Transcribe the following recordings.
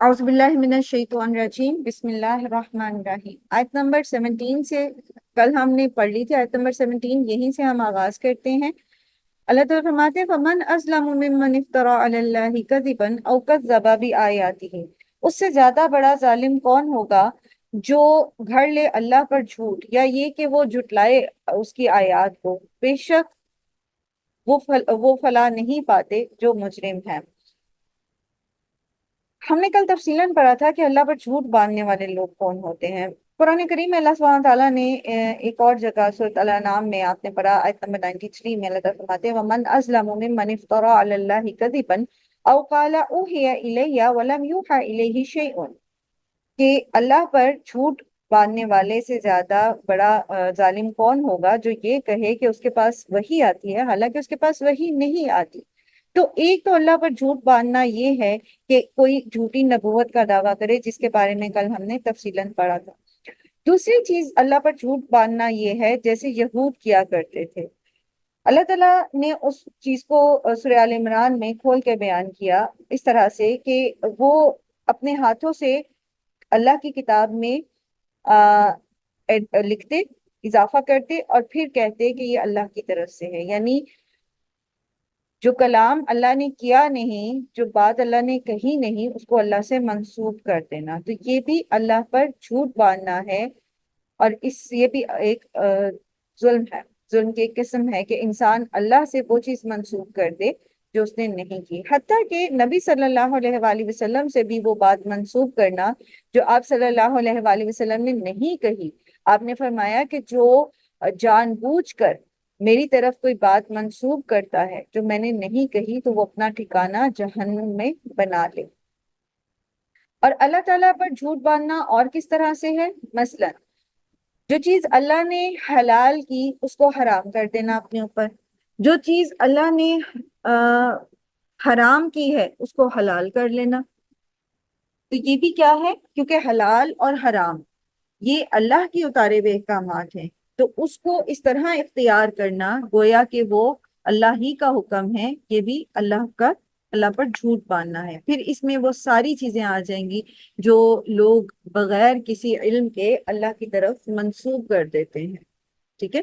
اعوذ باللہ من الشیطان الرجیم، بسم اللہ الرحمن الرحیم۔ آیت نمبر 17 سے کل ہم نے پڑھ لی تھی، آیت نمبر 17 یہیں سے ہم آغاز کرتے ہیں۔ اللہ تعالیٰ فرماتے ہیں فَمَنْ أَظْلَمُ مِمَّنِ افْتَرَىٰ عَلَى اللَّهِ كَذِبًا أَوْ كَذَّبَ بِآيَاتِهِ، اس سے زیادہ بڑا ظالم کون ہوگا جو گھڑ لے اللہ پر جھوٹ، یا یہ کہ وہ جھٹلائے اس کی آیات کو۔ بے شک وہ فلاح نہیں پاتے جو مجرم ہیں۔ ہم نے کل تفصیلاً پڑھا تھا کہ اللہ پر جھوٹ باندھنے والے لوگ کون ہوتے ہیں۔ قرآن کریم میں اللہ سبحانہ تعالیٰ نے ایک اور جگہ سورۃ الانعام میں آپ نے پڑھا آیت نمبر 93 میں اللہ تعالیٰ فرماتے ہیں وَمَنْ أَظْلَمُ مِمَّنِ افْتَرَىٰ عَلَى اللَّهِ كَذِبًا أَوْ قَالَ أُوحِيَ إِلَيَّ وَلَمْ يُوحَىٰ إِلَيْهِ شَيْءٌ، کہ اللہ پر جھوٹ باندھنے والے سے زیادہ بڑا ظالم کون ہوگا جو یہ کہے کہ اس کے پاس وحی آتی ہے حالانکہ اس کے پاس وحی نہیں آتی۔ تو ایک تو اللہ پر جھوٹ باندھنا یہ ہے کہ کوئی جھوٹی نبوت کا دعویٰ کرے، جس کے بارے میں کل ہم نے تفصیلاً پڑھا تھا۔ دوسری چیز اللہ پر جھوٹ باندھنا یہ ہے جیسے یہود کیا کرتے تھے۔ اللہ تعالیٰ نے اس چیز کو سورہ آل عمران میں کھول کے بیان کیا اس طرح سے کہ وہ اپنے ہاتھوں سے اللہ کی کتاب میں لکھتے، اضافہ کرتے اور پھر کہتے کہ یہ اللہ کی طرف سے ہے، یعنی جو کلام اللہ نے کیا نہیں، جو بات اللہ نے کہی نہیں، اس کو اللہ سے منسوب کر دینا، تو یہ بھی اللہ پر جھوٹ باندھنا ہے۔ اور یہ بھی ایک ظلم ہے، ظلم کی ایک قسم ہے کہ انسان اللہ سے وہ چیز منسوب کر دے جو اس نے نہیں کی، حتیٰ کہ نبی صلی اللہ علیہ وآلہ وسلم سے بھی وہ بات منسوب کرنا جو آپ صلی اللہ علیہ وآلہ وسلم نے نہیں کہی۔ آپ نے فرمایا کہ جو جان بوجھ کر میری طرف کوئی بات منسوب کرتا ہے جو میں نے نہیں کہی تو وہ اپنا ٹھکانہ جہنم میں بنا لے۔ اور اللہ تعالیٰ پر جھوٹ باندھنا اور کس طرح سے ہے؟ مثلا جو چیز اللہ نے حلال کی اس کو حرام کر دینا اپنے اوپر، جو چیز اللہ نے حرام کی ہے اس کو حلال کر لینا، تو یہ بھی کیا ہے؟ کیونکہ حلال اور حرام یہ اللہ کی اتارے ہوئے احکامات ہیں، تو اس کو اس طرح اختیار کرنا گویا کہ وہ اللہ ہی کا حکم ہے، یہ بھی اللہ پر جھوٹ باندھنا ہے۔ پھر اس میں وہ ساری چیزیں آ جائیں گی جو لوگ بغیر کسی علم کے اللہ کی طرف منسوب کر دیتے ہیں، ٹھیک ہے؟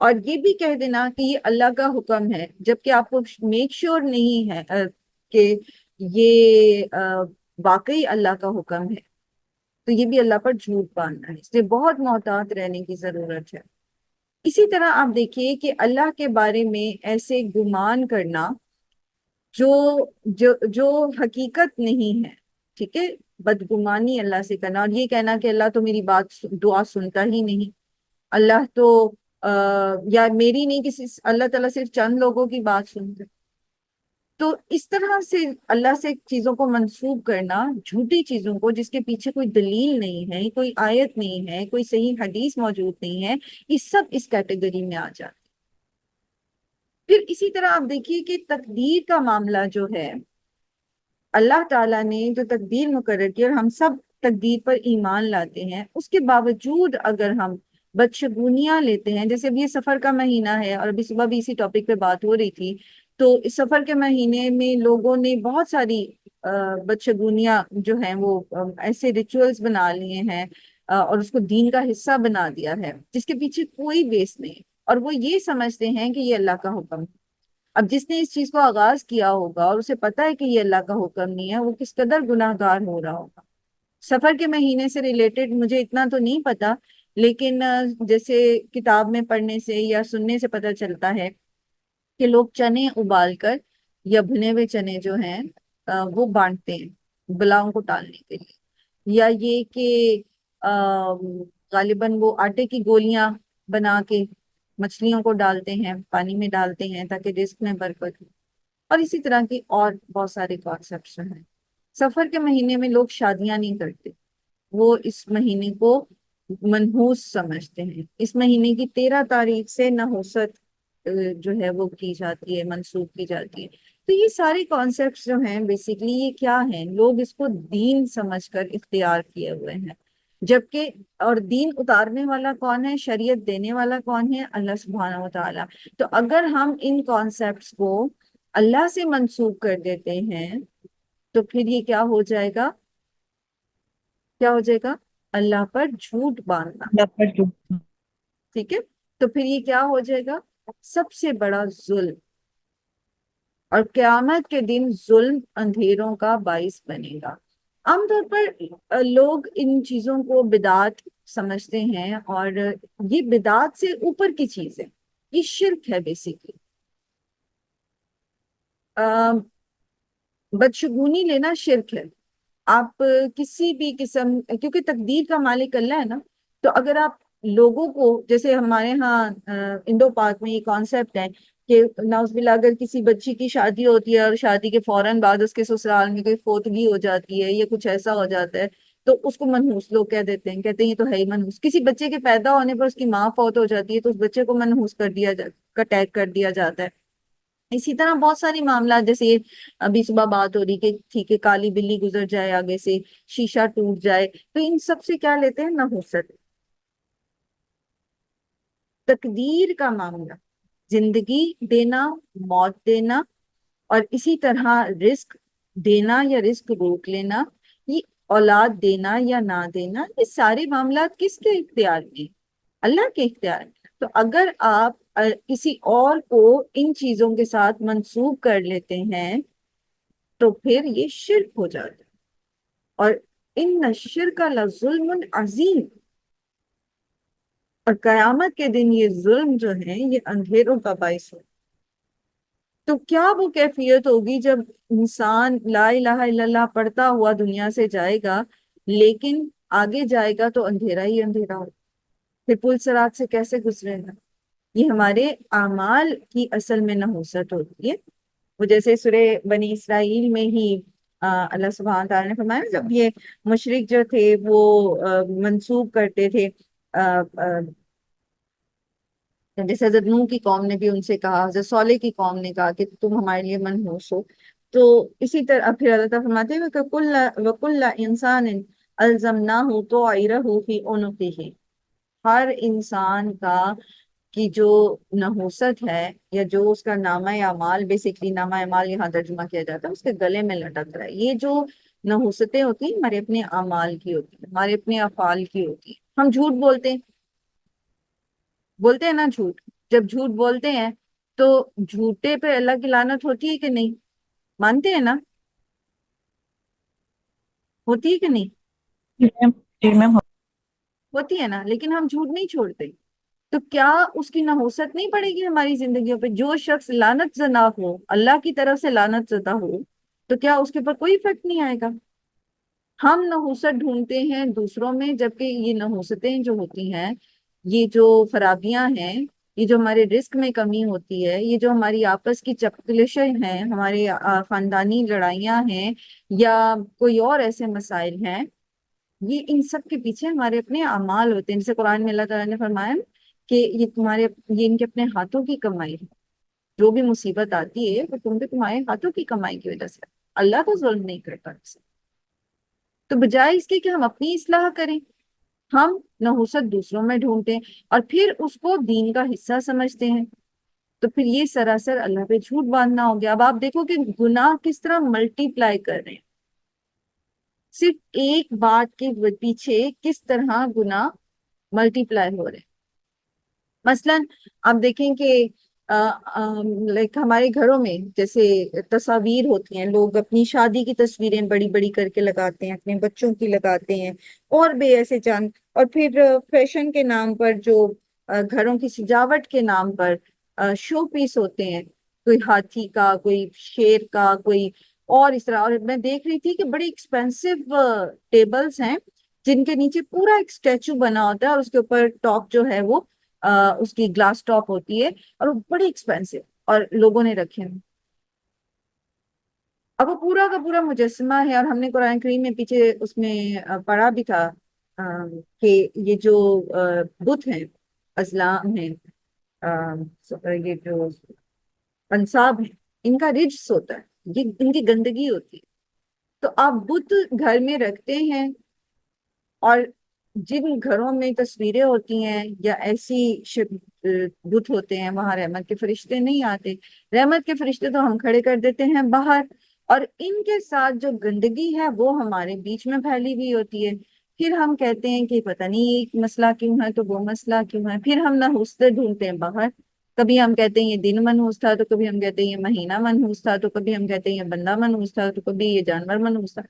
اور یہ بھی کہہ دینا کہ یہ اللہ کا حکم ہے جبکہ آپ کو میک شور نہیں ہے کہ یہ واقعی اللہ کا حکم ہے، تو یہ بھی اللہ پر جھوٹ باندھنا ہے، اس لیے بہت محتاط رہنے کی ضرورت ہے۔ اسی طرح آپ دیکھیے کہ اللہ کے بارے میں ایسے گمان کرنا جو جو حقیقت نہیں ہے، ٹھیک ہے؟ بدگمانی اللہ سے کرنا اور یہ کہنا کہ اللہ تو میری بات دعا سنتا ہی نہیں، اللہ تو یا میری نہیں کسی، اللہ تعالیٰ صرف چند لوگوں کی بات سنتا۔ تو اس طرح سے اللہ سے چیزوں کو منسوب کرنا، جھوٹی چیزوں کو جس کے پیچھے کوئی دلیل نہیں ہے، کوئی آیت نہیں ہے، کوئی صحیح حدیث موجود نہیں ہے، یہ سب اس کیٹیگری میں آ جاتے۔ پھر اسی طرح آپ دیکھیے کہ تقدیر کا معاملہ جو ہے، اللہ تعالیٰ نے جو تقدیر مقرر کی اور ہم سب تقدیر پر ایمان لاتے ہیں، اس کے باوجود اگر ہم بدشگونیاں لیتے ہیں، جیسے ابھی یہ سفر کا مہینہ ہے اور ابھی صبح بھی اسی ٹاپک پہ بات ہو رہی تھی، تو اس سفر کے مہینے میں لوگوں نے بہت ساری بدشگونیاں جو ہیں وہ ایسے ریچولز بنا لیے ہیں اور اس کو دین کا حصہ بنا دیا ہے جس کے پیچھے کوئی بیس نہیں، اور وہ یہ سمجھتے ہیں کہ یہ اللہ کا حکم ہے۔ اب جس نے اس چیز کو آغاز کیا ہوگا اور اسے پتا ہے کہ یہ اللہ کا حکم نہیں ہے، وہ کس قدر گناہ گار ہو رہا ہوگا۔ سفر کے مہینے سے ریلیٹڈ مجھے اتنا تو نہیں پتا، لیکن جیسے کتاب میں پڑھنے سے یا سننے سے پتہ چلتا ہے کہ لوگ چنے ابال کر یا بھنے ہوئے چنے جو ہیں وہ بانٹتے ہیں بلاؤں کو ٹالنے کے لیے، یا یہ کہ غالباً وہ آٹے کی گولیاں بنا کے مچھلیوں کو ڈالتے ہیں، پانی میں ڈالتے ہیں تاکہ رزق میں برکت ہو، اور اسی طرح کی اور بہت سارے کانسیپٹس ہیں۔ سفر کے مہینے میں لوگ شادیاں نہیں کرتے، وہ اس مہینے کو منحوس سمجھتے ہیں۔ اس مہینے کی 13 تاریخ سے نحوست جو ہے وہ کی جاتی ہے، منسوخ کی جاتی ہے۔ تو یہ سارے کانسیپٹس جو ہیں بیسیکلی یہ کیا ہیں؟ لوگ اس کو دین سمجھ کر اختیار کیے ہوئے ہیں، جبکہ اور دین اتارنے والا کون ہے؟ شریعت دینے والا کون ہے؟ اللہ سبحانہ و تعالیٰ۔ تو اگر ہم ان کانسیپٹس کو اللہ سے منسوب کر دیتے ہیں تو پھر یہ کیا ہو جائے گا؟ کیا ہو جائے گا؟ اللہ پر جھوٹ باندھنا، ٹھیک ہے؟ تو پھر یہ کیا ہو جائے گا؟ سب سے بڑا ظلم، اور قیامت کے دن ظلم اندھیروں کا باعث بنے گا۔ عام طور پر لوگ ان چیزوں کو بدعت سمجھتے ہیں، اور یہ بدعت سے اوپر کی چیز ہے، یہ شرک ہے بیسیکلی۔ بدشگونی لینا شرک ہے۔ آپ کسی بھی قسم، کیونکہ تقدیر کا مالک اللہ ہے نا، تو اگر آپ لوگوں کو، جیسے ہمارے ہاں انڈو پاک میں یہ کانسیپٹ ہے کہ ناؤز باللہ اگر کسی بچی کی شادی ہوتی ہے اور شادی کے فوراً بعد اس کے سسرال میں کوئی فوتگی ہو جاتی ہے یا کچھ ایسا ہو جاتا ہے، تو اس کو منحوس لوگ کہہ دیتے ہیں، کہتے ہیں یہ تو ہے ہی منحوس۔ کسی بچے کے پیدا ہونے پر اس کی ماں فوت ہو جاتی ہے تو اس بچے کو منحوس کر دیا کا ٹیگ کر دیا جاتا ہے۔ اسی طرح بہت ساری معاملات، جیسے یہ ابھی صبح بات ہو رہی کہ ٹھیک ہے کالی بلی گزر جائے آگے سے، شیشہ ٹوٹ جائے، تو ان سب سے کیا لیتے ہیں؟ نحوست۔ تقدیر کا معاملہ، زندگی دینا، موت دینا، اور اسی طرح رزق دینا یا رزق روک لینا، یہ اولاد دینا یا نہ دینا، یہ سارے معاملات کس کے اختیار میں؟ اللہ کے اختیار میں۔ تو اگر آپ کسی اور کو ان چیزوں کے ساتھ منسوب کر لیتے ہیں تو پھر یہ شرک ہو جاتا ہے، اور ان الشرک لظلم عظیم، اور قیامت کے دن یہ ظلم جو ہے یہ اندھیروں کا باعث ہے۔ تو کیا وہ کیفیت ہوگی جب انسان لا الہ الا اللہ پڑھتا ہوا دنیا سے جائے گا، لیکن آگے جائے گا تو اندھیرا ہی اندھیرا ہو، پھر پل صراط سے کیسے گزرے گا؟ یہ ہمارے اعمال کی اصل میں نحوست ہوتی ہے۔ وہ جیسے سورہ بنی اسرائیل میں ہی اللہ سبحانہ تعالیٰ نے فرمایا، جب یہ مشرک جو تھے وہ منسوب کرتے تھے، جیسے حضرت نوح کی قوم نے بھی ان سے کہا، حضرت صالح کی قوم نے کہا کہ تم ہمارے لیے منحوس ہو، تو اسی طرح پھر اللہ تعالیٰ فرماتے ہیں کہ وَكُلَّ إِنسَانٍ أَلْزَمْنَاهُ طَائِرَهُ فِي عُنُقِهِ، ہر انسان کا کی جو نحوست ہے، یا جو اس کا نامہ اعمال، بیسکلی نامہ اعمال یہاں ترجمہ کیا جاتا ہے، اس کے گلے میں لٹک رہا ہے۔ یہ جو نحوستیں ہوتی ہیں ہمارے اپنے اعمال کی ہوتی ہیں، ہمارے اپنے افعال کی ہوتی ہیں۔ ہم جھوٹ بولتے ہیں نا، جھوٹ جب جھوٹ بولتے ہیں تو جھوٹے پہ اللہ کی لعنت ہوتی ہے کہ نہیں؟ مانتے ہیں نا؟ ہوتی ہے کہ نہیں؟ جی میم۔ ہوتی ہے نا، لیکن ہم جھوٹ نہیں چھوڑتے۔ تو کیا اس کی نحوست نہیں پڑے گی ہماری زندگیوں پہ؟ جو شخص لعنت زدہ ہو، اللہ کی طرف سے لعنت زدہ ہو، تو کیا اس کے اوپر کوئی افیکٹ نہیں آئے گا؟ ہم نحوست ڈھونڈتے ہیں دوسروں میں، جبکہ یہ نحوستیں جو ہوتی ہیں، یہ جو خرابیاں ہیں، یہ جو ہمارے رزق میں کمی ہوتی ہے، یہ جو ہماری آپس کی چپکلشیں ہیں، ہمارے خاندانی لڑائیاں ہیں، یا کوئی اور ایسے مسائل ہیں، یہ ان سب کے پیچھے ہمارے اپنے اعمال ہوتے ہیں۔ جیسے قرآن میں اللہ تعالیٰ نے فرمایا کہ یہ ان کے اپنے ہاتھوں کی کمائی ہے، جو بھی مصیبت آتی ہے وہ تمہارے ہاتھوں کی کمائی کی وجہ سے۔ اللہ تو ظلم نہیں کرتا اسے۔ تو بجائے اس کے کہ ہم اپنی اصلاح کریں، ہم نحوست دوسروں میں ڈھونڈتے ہیں اور پھر اس کو دین کا حصہ سمجھتے ہیں، تو پھر یہ سراسر اللہ پہ جھوٹ باندھنا ہو گیا۔ اب آپ دیکھو کہ گناہ کس طرح ملٹی پلائی کر رہے ہیں، صرف ایک بات کے پیچھے کس طرح گناہ ملٹی پلائی ہو رہے ہیں۔ مثلا آپ دیکھیں کہ لائک ہمارے گھروں میں جیسے تصاویر ہوتی ہیں، لوگ اپنی شادی کی تصویریں بڑی بڑی کر کے لگاتے ہیں، اپنے بچوں کی لگاتے ہیں، اور بھی ایسے چند، اور پھر فیشن کے نام پر جو گھروں کی سجاوٹ کے نام پر شو پیس ہوتے ہیں، کوئی ہاتھی کا، کوئی شیر کا، کوئی اور اس طرح۔ اور میں دیکھ رہی تھی کہ بڑی ایکسپینسو ٹیبلز ہیں جن کے نیچے پورا ایک اسٹیچو بنا ہوتا ہے، اور اس کے اوپر ٹاپ جو ہے وہ اس کی گلاس ٹاپ ہوتی ہے، اور وہ بڑی ایکسپینسو، اور لوگوں نے رکھے ہیں۔ اب وہ پورا کا پورا مجسمہ ہے، اور ہم نے قرآن کریم میں پیچھے اس میں پڑھا بھی تھا کہ یہ جو بت ہیں، ازلام ہیں، یہ جو انصاب ہیں، ان کا رجس ہوتا ہے، یہ ان کی گندگی ہوتی ہے۔ تو آپ بت گھر میں رکھتے ہیں، اور جن گھروں میں تصویریں ہوتی ہیں یا ایسی بت ہوتے ہیں وہاں رحمت کے فرشتے نہیں آتے۔ رحمت کے فرشتے تو ہم کھڑے کر دیتے ہیں باہر، اور ان کے ساتھ جو گندگی ہے وہ ہمارے بیچ میں پھیلی ہوئی ہوتی ہے۔ پھر ہم کہتے ہیں کہ پتہ نہیں یہ مسئلہ کیوں ہے تو وہ مسئلہ کیوں ہے، پھر ہم نحوست ڈھونڈتے ہیں باہر. کبھی ہم کہتے ہیں یہ دن منحوس تھا، تو کبھی ہم کہتے ہیں یہ مہینہ منحوس تھا، تو کبھی ہم کہتے ہیں یہ بندہ منحوس تھا، تو کبھی یہ جانور منحوس تھا.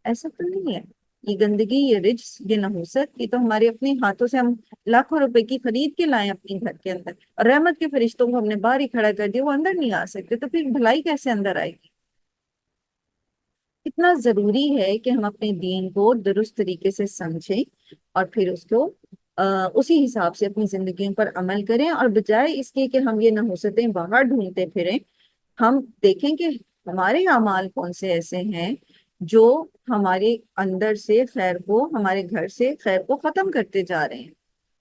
ایسا تو نہیں ہے. یہ گندگی، یہ رجس، یہ نحوست، یہ تو ہمارے اپنے ہاتھوں سے ہم لاکھوں روپے کی خرید کے لائیں اپنے گھر کے اندر، اور رحمت کے فرشتوں کو ہم نے باہر ہی کھڑا کر دیا، وہ اندر نہیں آ سکتے، تو پھر بھلائی کیسے اندر آئے گی؟ اتنا ضروری ہے کہ ہم اپنے دین کو درست طریقے سے سمجھیں اور پھر اس کو اسی حساب سے اپنی زندگیوں پر عمل کریں، اور بجائے اس کے کہ ہم یہ نحوستیں باہر ڈھونڈتے پھریں، ہم دیکھیں کہ ہمارے اعمال کون سے ایسے ہیں جو ہمارے اندر سے خیر کو، ہمارے گھر سے خیر کو ختم کرتے جا رہے ہیں.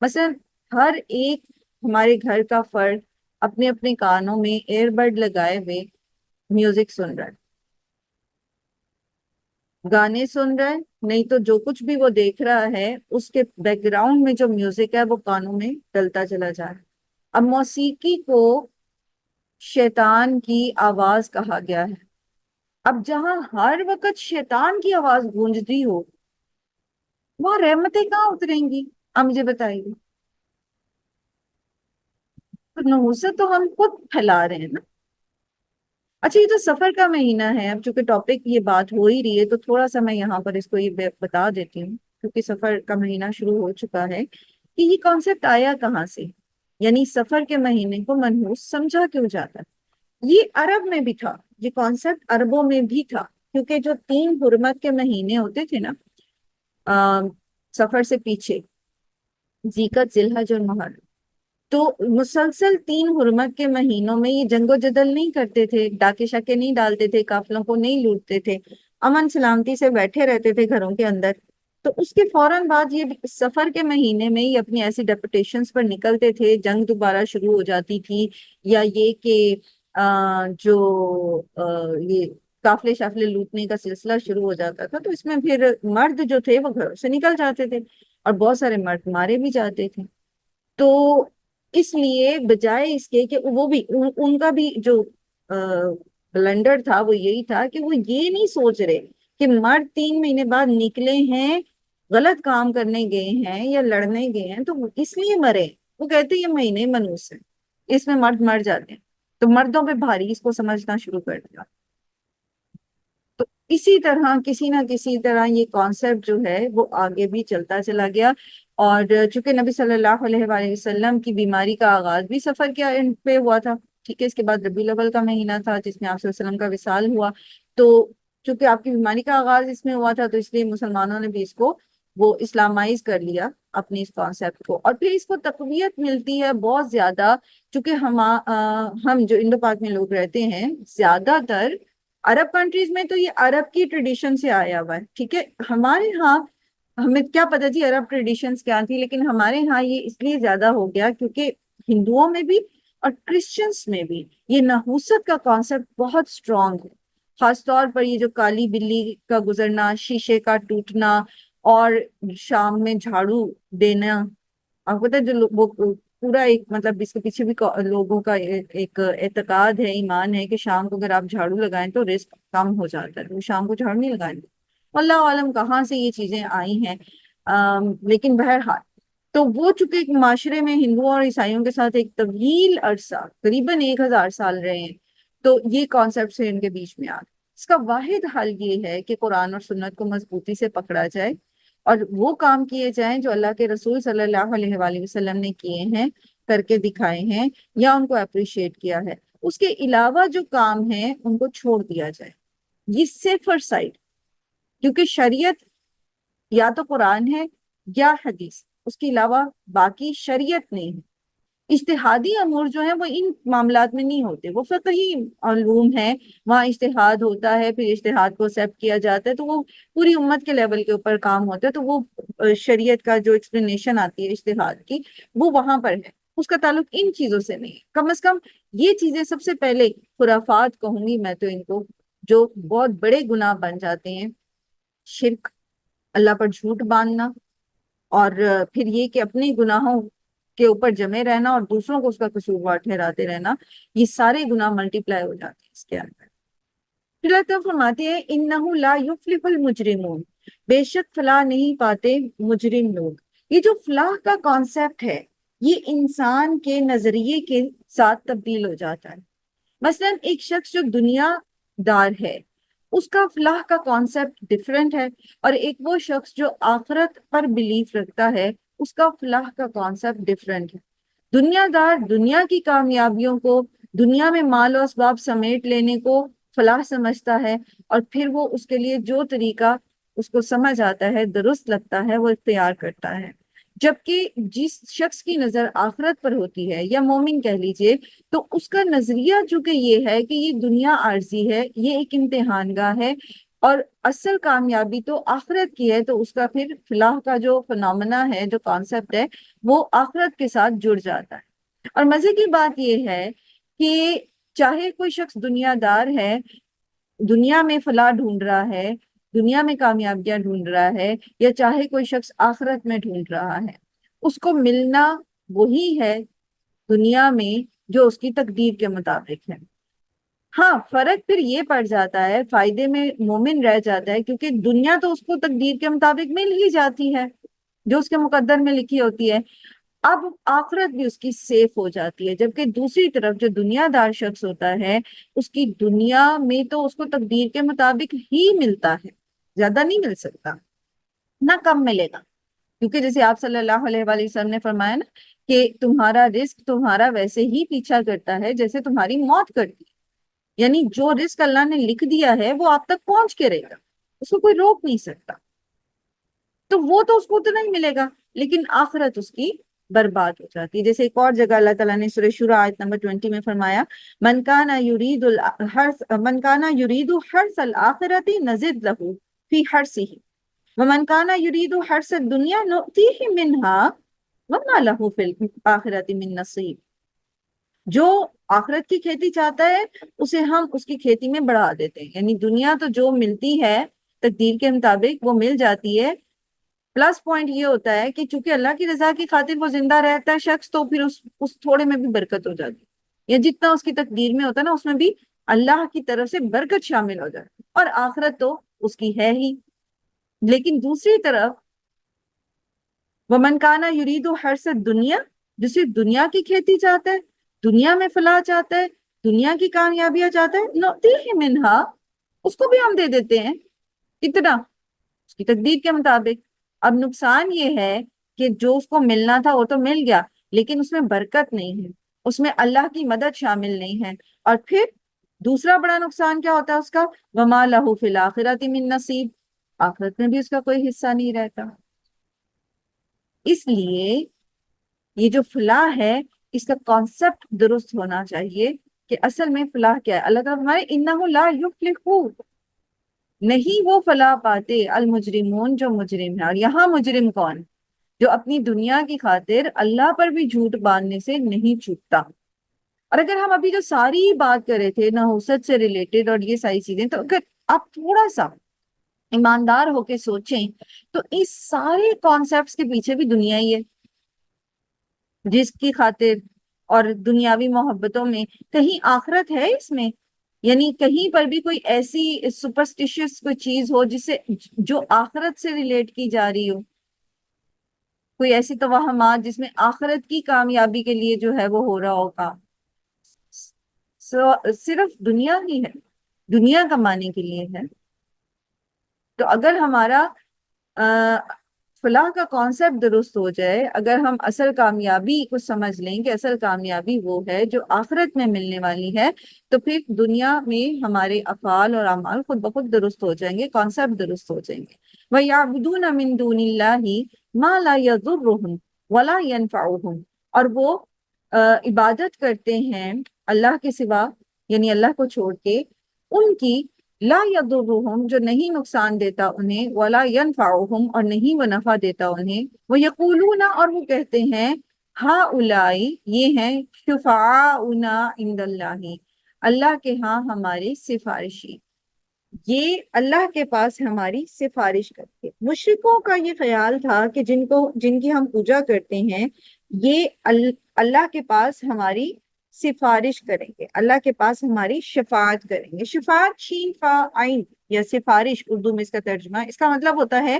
مثلا ہر ایک ہمارے گھر کا فرد اپنے اپنے کانوں میں ایئر بڈ لگائے ہوئے میوزک سن رہا ہے، گانے سن رہا ہے، نہیں تو جو کچھ بھی وہ دیکھ رہا ہے اس کے بیک گراؤنڈ میں جو میوزک ہے وہ کانوں میں ڈلتا چلا جا رہا ہے. اب موسیقی کو شیطان کی آواز کہا گیا ہے. اب جہاں ہر وقت شیطان کی آواز گونجتی ہو، وہاں رحمتیں کہاں اتریں گی؟ آپ مجھے بتائیے. تو نحوست تو ہم خود پھیلا رہے ہیں نا. اچھا، یہ تو سفر کا مہینہ ہے، اب چونکہ ٹاپک یہ بات ہو ہی رہی ہے تو تھوڑا سا میں یہاں پر اس کو یہ بتا دیتی ہوں، کیونکہ سفر کا مہینہ شروع ہو چکا ہے، کہ یہ کانسیپٹ آیا کہاں سے، یعنی سفر کے مہینے کو منحوس سمجھا کیوں جاتا ہے. یہ عرب میں بھی تھا، یہ کانسیپٹ عربوں میں بھی تھا، کیونکہ جو 3 حرمت کے مہینے ہوتے تھے نا سفر سے پیچھے، ذیقت، ذوالحج اور محرم، تو مسلسل 3 حرمت کے مہینوں میں یہ جنگ و جدل نہیں کرتے تھے، ڈاکے شاکے نہیں ڈالتے تھے، قافلوں کو نہیں لوٹتے تھے، امن سلامتی سے بیٹھے رہتے تھے گھروں کے اندر. تو اس کے فوراً بعد یہ سفر کے مہینے میں یہ اپنی ایسی ڈیپوٹیشنز پر نکلتے تھے، جنگ دوبارہ شروع ہو جاتی تھی، یا یہ کہ جو یہ قافلے شافلے لوٹنے کا سلسلہ شروع ہو جاتا تھا، تو اس میں پھر مرد جو تھے وہ گھروں سے نکل جاتے تھے، اور بہت سارے مرد مارے بھی جاتے تھے. تو اس لیے بجائے اس کے کہ وہ بھی ان کا بھی جو بلنڈر تھا وہ یہی تھا کہ وہ یہ نہیں سوچ رہے کہ مرد 3 مہینے بعد نکلے ہیں، غلط کام کرنے گئے ہیں یا لڑنے گئے ہیں تو وہ اس لیے مرے. وہ کہتے ہیں یہ مہینے منحوس ہے، اس میں مرد مر جاتے ہیں، تو مردوں پہ بھاری اس کو سمجھنا شروع کر دیا. تو اسی طرح کسی نہ کسی طرح یہ کانسیپٹ جو ہے وہ آگے بھی چلتا چلا گیا. اور چونکہ نبی صلی اللہ علیہ وآلہ وسلم کی بیماری کا آغاز بھی سفر کے اینڈ پہ ہوا تھا، ٹھیک ہے، اس کے بعد ربیع الاول کا مہینہ تھا جس میں آپ صلی اللہ علیہ وسلم کا وصال ہوا. تو چونکہ آپ کی بیماری کا آغاز اس میں ہوا تھا تو اس لیے مسلمانوں نے بھی اس کو وہ اسلامائز کر لیا اپنی اس کانسیپٹ کو، اور پھر اس کو تقویت ملتی ہے بہت زیادہ. چونکہ ہم جو انڈو پاک میں لوگ رہتے ہیں، زیادہ تر عرب کنٹریز میں تو یہ عرب کی ٹریڈیشن سے آیا ہوا ہے، ٹھیک ہے. ہمارے ہاں ہمیں کیا پتہ تھی عرب ٹریڈیشنز کیا تھی، لیکن ہمارے ہاں یہ اس لیے زیادہ ہو گیا کیونکہ ہندوؤں میں بھی اور کرسچنس میں بھی یہ نحوست کا کانسیپٹ بہت اسٹرانگ ہے. خاص طور پر یہ جو کالی بلی کا گزرنا، شیشے کا ٹوٹنا، اور شام میں جھاڑو دینا. آپ کو پتہ ہے جو وہ پورا ایک مطلب اس کے پیچھے بھی لوگوں کا ایک اعتقاد ہے، ایمان ہے کہ شام کو اگر آپ جھاڑو لگائیں تو رزق کم ہو جاتا ہے، وہ شام کو جھاڑو نہیں لگائیں گے. اللہ عالم کہاں سے یہ چیزیں آئی ہیں، لیکن بہرحال تو وہ چونکہ ایک معاشرے میں ہندوؤں اور عیسائیوں کے ساتھ ایک طویل عرصہ قریباً 1000 سال رہے ہیں، تو یہ کانسیپٹ سے ان کے بیچ میں آ گئے. اس کا واحد حل یہ ہے کہ قرآن اور سنت کو مضبوطی سے پکڑا جائے اور وہ کام کیے جائیں جو اللہ کے رسول صلی اللہ علیہ وآلہ وسلم نے کیے ہیں، کر کے دکھائے ہیں یا ان کو اپریشیٹ کیا ہے. اس کے علاوہ جو کام ہیں ان کو چھوڑ دیا جائے. یہ سیفر سائڈ، کیونکہ شریعت یا تو قرآن ہے یا حدیث، اس کے علاوہ باقی شریعت نہیں ہے. اجتہادی امور جو ہیں وہ ان معاملات میں نہیں ہوتے، وہ فقہی علوم ہیں، وہاں اجتہاد ہوتا ہے، پھر اجتہاد کو ایکسیپٹ کیا جاتا ہے، تو وہ پوری امت کے لیول کے اوپر کام ہوتا ہے. تو وہ شریعت کا جو ایکسپلینیشن آتی ہے اجتہاد کی وہ وہاں پر ہے، اس کا تعلق ان چیزوں سے نہیں. کم از کم یہ چیزیں سب سے پہلے خرافات کہوں گی میں تو ان کو، جو بہت بڑے گناہ بن جاتے ہیں. شرک، اللہ پر جھوٹ باندھنا، اور پھر یہ کہ اپنے گناہوں کے اوپر جمے رہنا اور دوسروں کو اس کا قصوروار ٹھہراتے رہنا، یہ سارے گناہ ملٹی پلائی ہو جاتے ہیں اس کے اندر. پھر اللہ تعالیٰ فرماتے ہیں انہ لا یفلح المجرمون، بے شک فلاح نہیں پاتے مجرم لوگ۔ یہ جو فلاح کا کانسیپٹ ہے یہ انسان کے نظریے کے ساتھ تبدیل ہو جاتا ہے۔ مثلا ایک شخص جو دنیا دار ہے اس کا فلاح کا کانسیپٹ ڈفرینٹ ہے، اور ایک وہ شخص جو آخرت پر بلیف رکھتا ہے اس کا فلاح کا کانسیپٹ ڈفرینٹ ہے۔ دنیا دار دنیا کی کامیابیوں کو، دنیا میں مال و اسباب سمیٹ لینے کو فلاح سمجھتا ہے، اور پھر وہ اس کے لیے جو طریقہ اس کو سمجھ آتا ہے، درست لگتا ہے، وہ اختیار کرتا ہے۔ جبکہ جس شخص کی نظر آخرت پر ہوتی ہے، یا مومن کہہ لیجئے، تو اس کا نظریہ چونکہ یہ ہے کہ یہ دنیا عارضی ہے، یہ ایک امتحان گاہ ہے، اور اصل کامیابی تو آخرت کی ہے، تو اس کا پھر فلاح کا جو فنامنا ہے، جو کانسیپٹ ہے، وہ آخرت کے ساتھ جڑ جاتا ہے۔ اور مزے کی بات یہ ہے کہ چاہے کوئی شخص دنیا دار ہے، دنیا میں فلاح ڈھونڈ رہا ہے، دنیا میں کامیابیاں ڈھونڈ رہا ہے، یا چاہے کوئی شخص آخرت میں ڈھونڈ رہا ہے، اس کو ملنا وہی ہے دنیا میں جو اس کی تقدیر کے مطابق ہے۔ ہاں، فرق پھر یہ پڑ جاتا ہے، فائدے میں مومن رہ جاتا ہے، کیونکہ دنیا تو اس کو تقدیر کے مطابق مل ہی جاتی ہے جو اس کے مقدر میں لکھی ہوتی ہے۔ اب آخرت بھی اس کی سیف ہو جاتی ہے، جبکہ دوسری طرف جو دنیا دار شخص ہوتا ہے اس کی دنیا میں تو اس کو تقدیر کے مطابق ہی ملتا ہے، زیادہ نہیں مل سکتا، نہ کم ملے گا، کیونکہ جیسے آپ صلی اللہ علیہ وآلہ وسلم نے فرمایا نا کہ تمہارا رزق تمہارا ویسے ہی پیچھا کرتا ہے جیسے تمہاری موت کرتی ہے۔ یعنی جو رزق اللہ نے لکھ دیا ہے وہ آپ تک پہنچ کے رہے گا، اس کو کوئی روک نہیں سکتا، تو وہ تو اس کو اتنا ہی ملے گا، لیکن آخرت اس کی برباد ہو جاتی ہے۔ جیسے ایک اور جگہ اللہ تعالیٰ نے سورہ شورى آیت نمبر 20 میں فرمایا، من کان یرید حرث الآخرۃ نزد لہ فی حرثہ ومن کان یرید حرث الدنیا نؤتیہ منہا وما لہ فی الآخرۃ من نصیب۔ جو آخرت کی کھیتی چاہتا ہے اسے ہم اس کی کھیتی میں بڑھا دیتے ہیں، یعنی دنیا تو جو ملتی ہے تقدیر کے مطابق وہ مل جاتی ہے، پلس پوائنٹ یہ ہوتا ہے کہ چونکہ اللہ کی رضا کی خاطر وہ زندہ رہتا ہے شخص، تو پھر اس تھوڑے میں بھی برکت ہو جاتی ہے، یا جتنا اس کی تقدیر میں ہوتا ہے نا اس میں بھی اللہ کی طرف سے برکت شامل ہو جاتی ہے، اور آخرت تو اس کی ہے ہی۔ لیکن دوسری طرف ومن کانا یرید حرث الدنیا، جو صرف دنیا کی کھیتی چاہتا ہے، دنیا میں فلاح چاہتا ہے، دنیا کی کامیابیاں چاہتا ہے، نؤتیہ منہا، اس کو بھی ہم دے دیتے ہیں، کتنا؟ اس کی تقدیر کے مطابق۔ اب نقصان یہ ہے کہ جو اس کو ملنا تھا وہ تو مل گیا، لیکن اس میں برکت نہیں ہے، اس میں اللہ کی مدد شامل نہیں ہے، اور پھر دوسرا بڑا نقصان کیا ہوتا ہے اس کا؟ وما لہ فی الآخرۃ من نصیب، آخرت میں بھی اس کا کوئی حصہ نہیں رہتا۔ اس لیے یہ جو فلاح ہے اس کا کانسیپٹ درست ہونا چاہیے کہ اصل میں فلاح کیا ہے۔ اللہ تعالیٰ ہمارے انہ لا یفلح، نہیں وہ فلاح پاتے المجرمون، جو مجرم ہے۔ اور یہاں مجرم کون؟ جو اپنی دنیا کی خاطر اللہ پر بھی جھوٹ باندھنے سے نہیں چوکتا۔ اور اگر ہم ابھی جو ساری بات کر رہے تھے نحوست سے ریلیٹڈ اور یہ ساری چیزیں، تو اگر آپ تھوڑا سا ایماندار ہو کے سوچیں تو اس سارے کانسیپٹس کے پیچھے بھی دنیا ہی ہے، جس کی خاطر اور دنیاوی محبتوں میں کہیں آخرت ہے اس میں؟ یعنی کہیں پر بھی کوئی ایسی سپرسٹیشس کوئی چیز ہو جس سے جو آخرت سے ریلیٹ کی جا رہی ہو، کوئی ایسی توہمات جس میں آخرت کی کامیابی کے لیے جو ہے وہ ہو رہا ہوگا؟ صرف دنیا ہی ہے، دنیا کمانے کے لیے ہے۔ تو اگر ہمارا فلاح کا کانسیپٹ درست ہو جائے، اگر ہم اصل کامیابی کو سمجھ لیں کہ اصل کامیابی وہ ہے جو آخرت میں ملنے والی ہے، تو پھر دنیا میں ہمارے افعال اور اعمال خود بخود درست ہو جائیں گے، کانسیپٹ درست ہو جائیں گے۔ وَيَعْبُدُونَ مِن دُونِ اللَّهِ مَا لَا يَضُرُّهُمْ وَلَا يَنْفَعُهُمْ، اور وہ عبادت کرتے ہیں اللہ کے سوا، یعنی اللہ کو چھوڑ کے، ان کی لا یضرہم، جو نہیں نقصان دیتا انہیں، ولا ینفعہم، اور نہیں وہ نفع دیتا انہیں، وہ یقولون، اور وہ کہتے ہیں، ہؤلاء، یہ ہیں، شفعاؤنا عند اللہ، اللہ کے ہاں ہمارے سفارشی، یہ اللہ کے پاس ہماری سفارش کرتے۔ مشرکوں کا یہ خیال تھا کہ جن کی ہم پوجا کرتے ہیں یہ اللہ کے پاس ہماری سفارش کریں گے، اللہ کے پاس ہماری شفاعت کریں گے۔ شفاعت شین فا عین، یا سفارش اردو میں اس کا ترجمہ، اس کا مطلب ہوتا ہے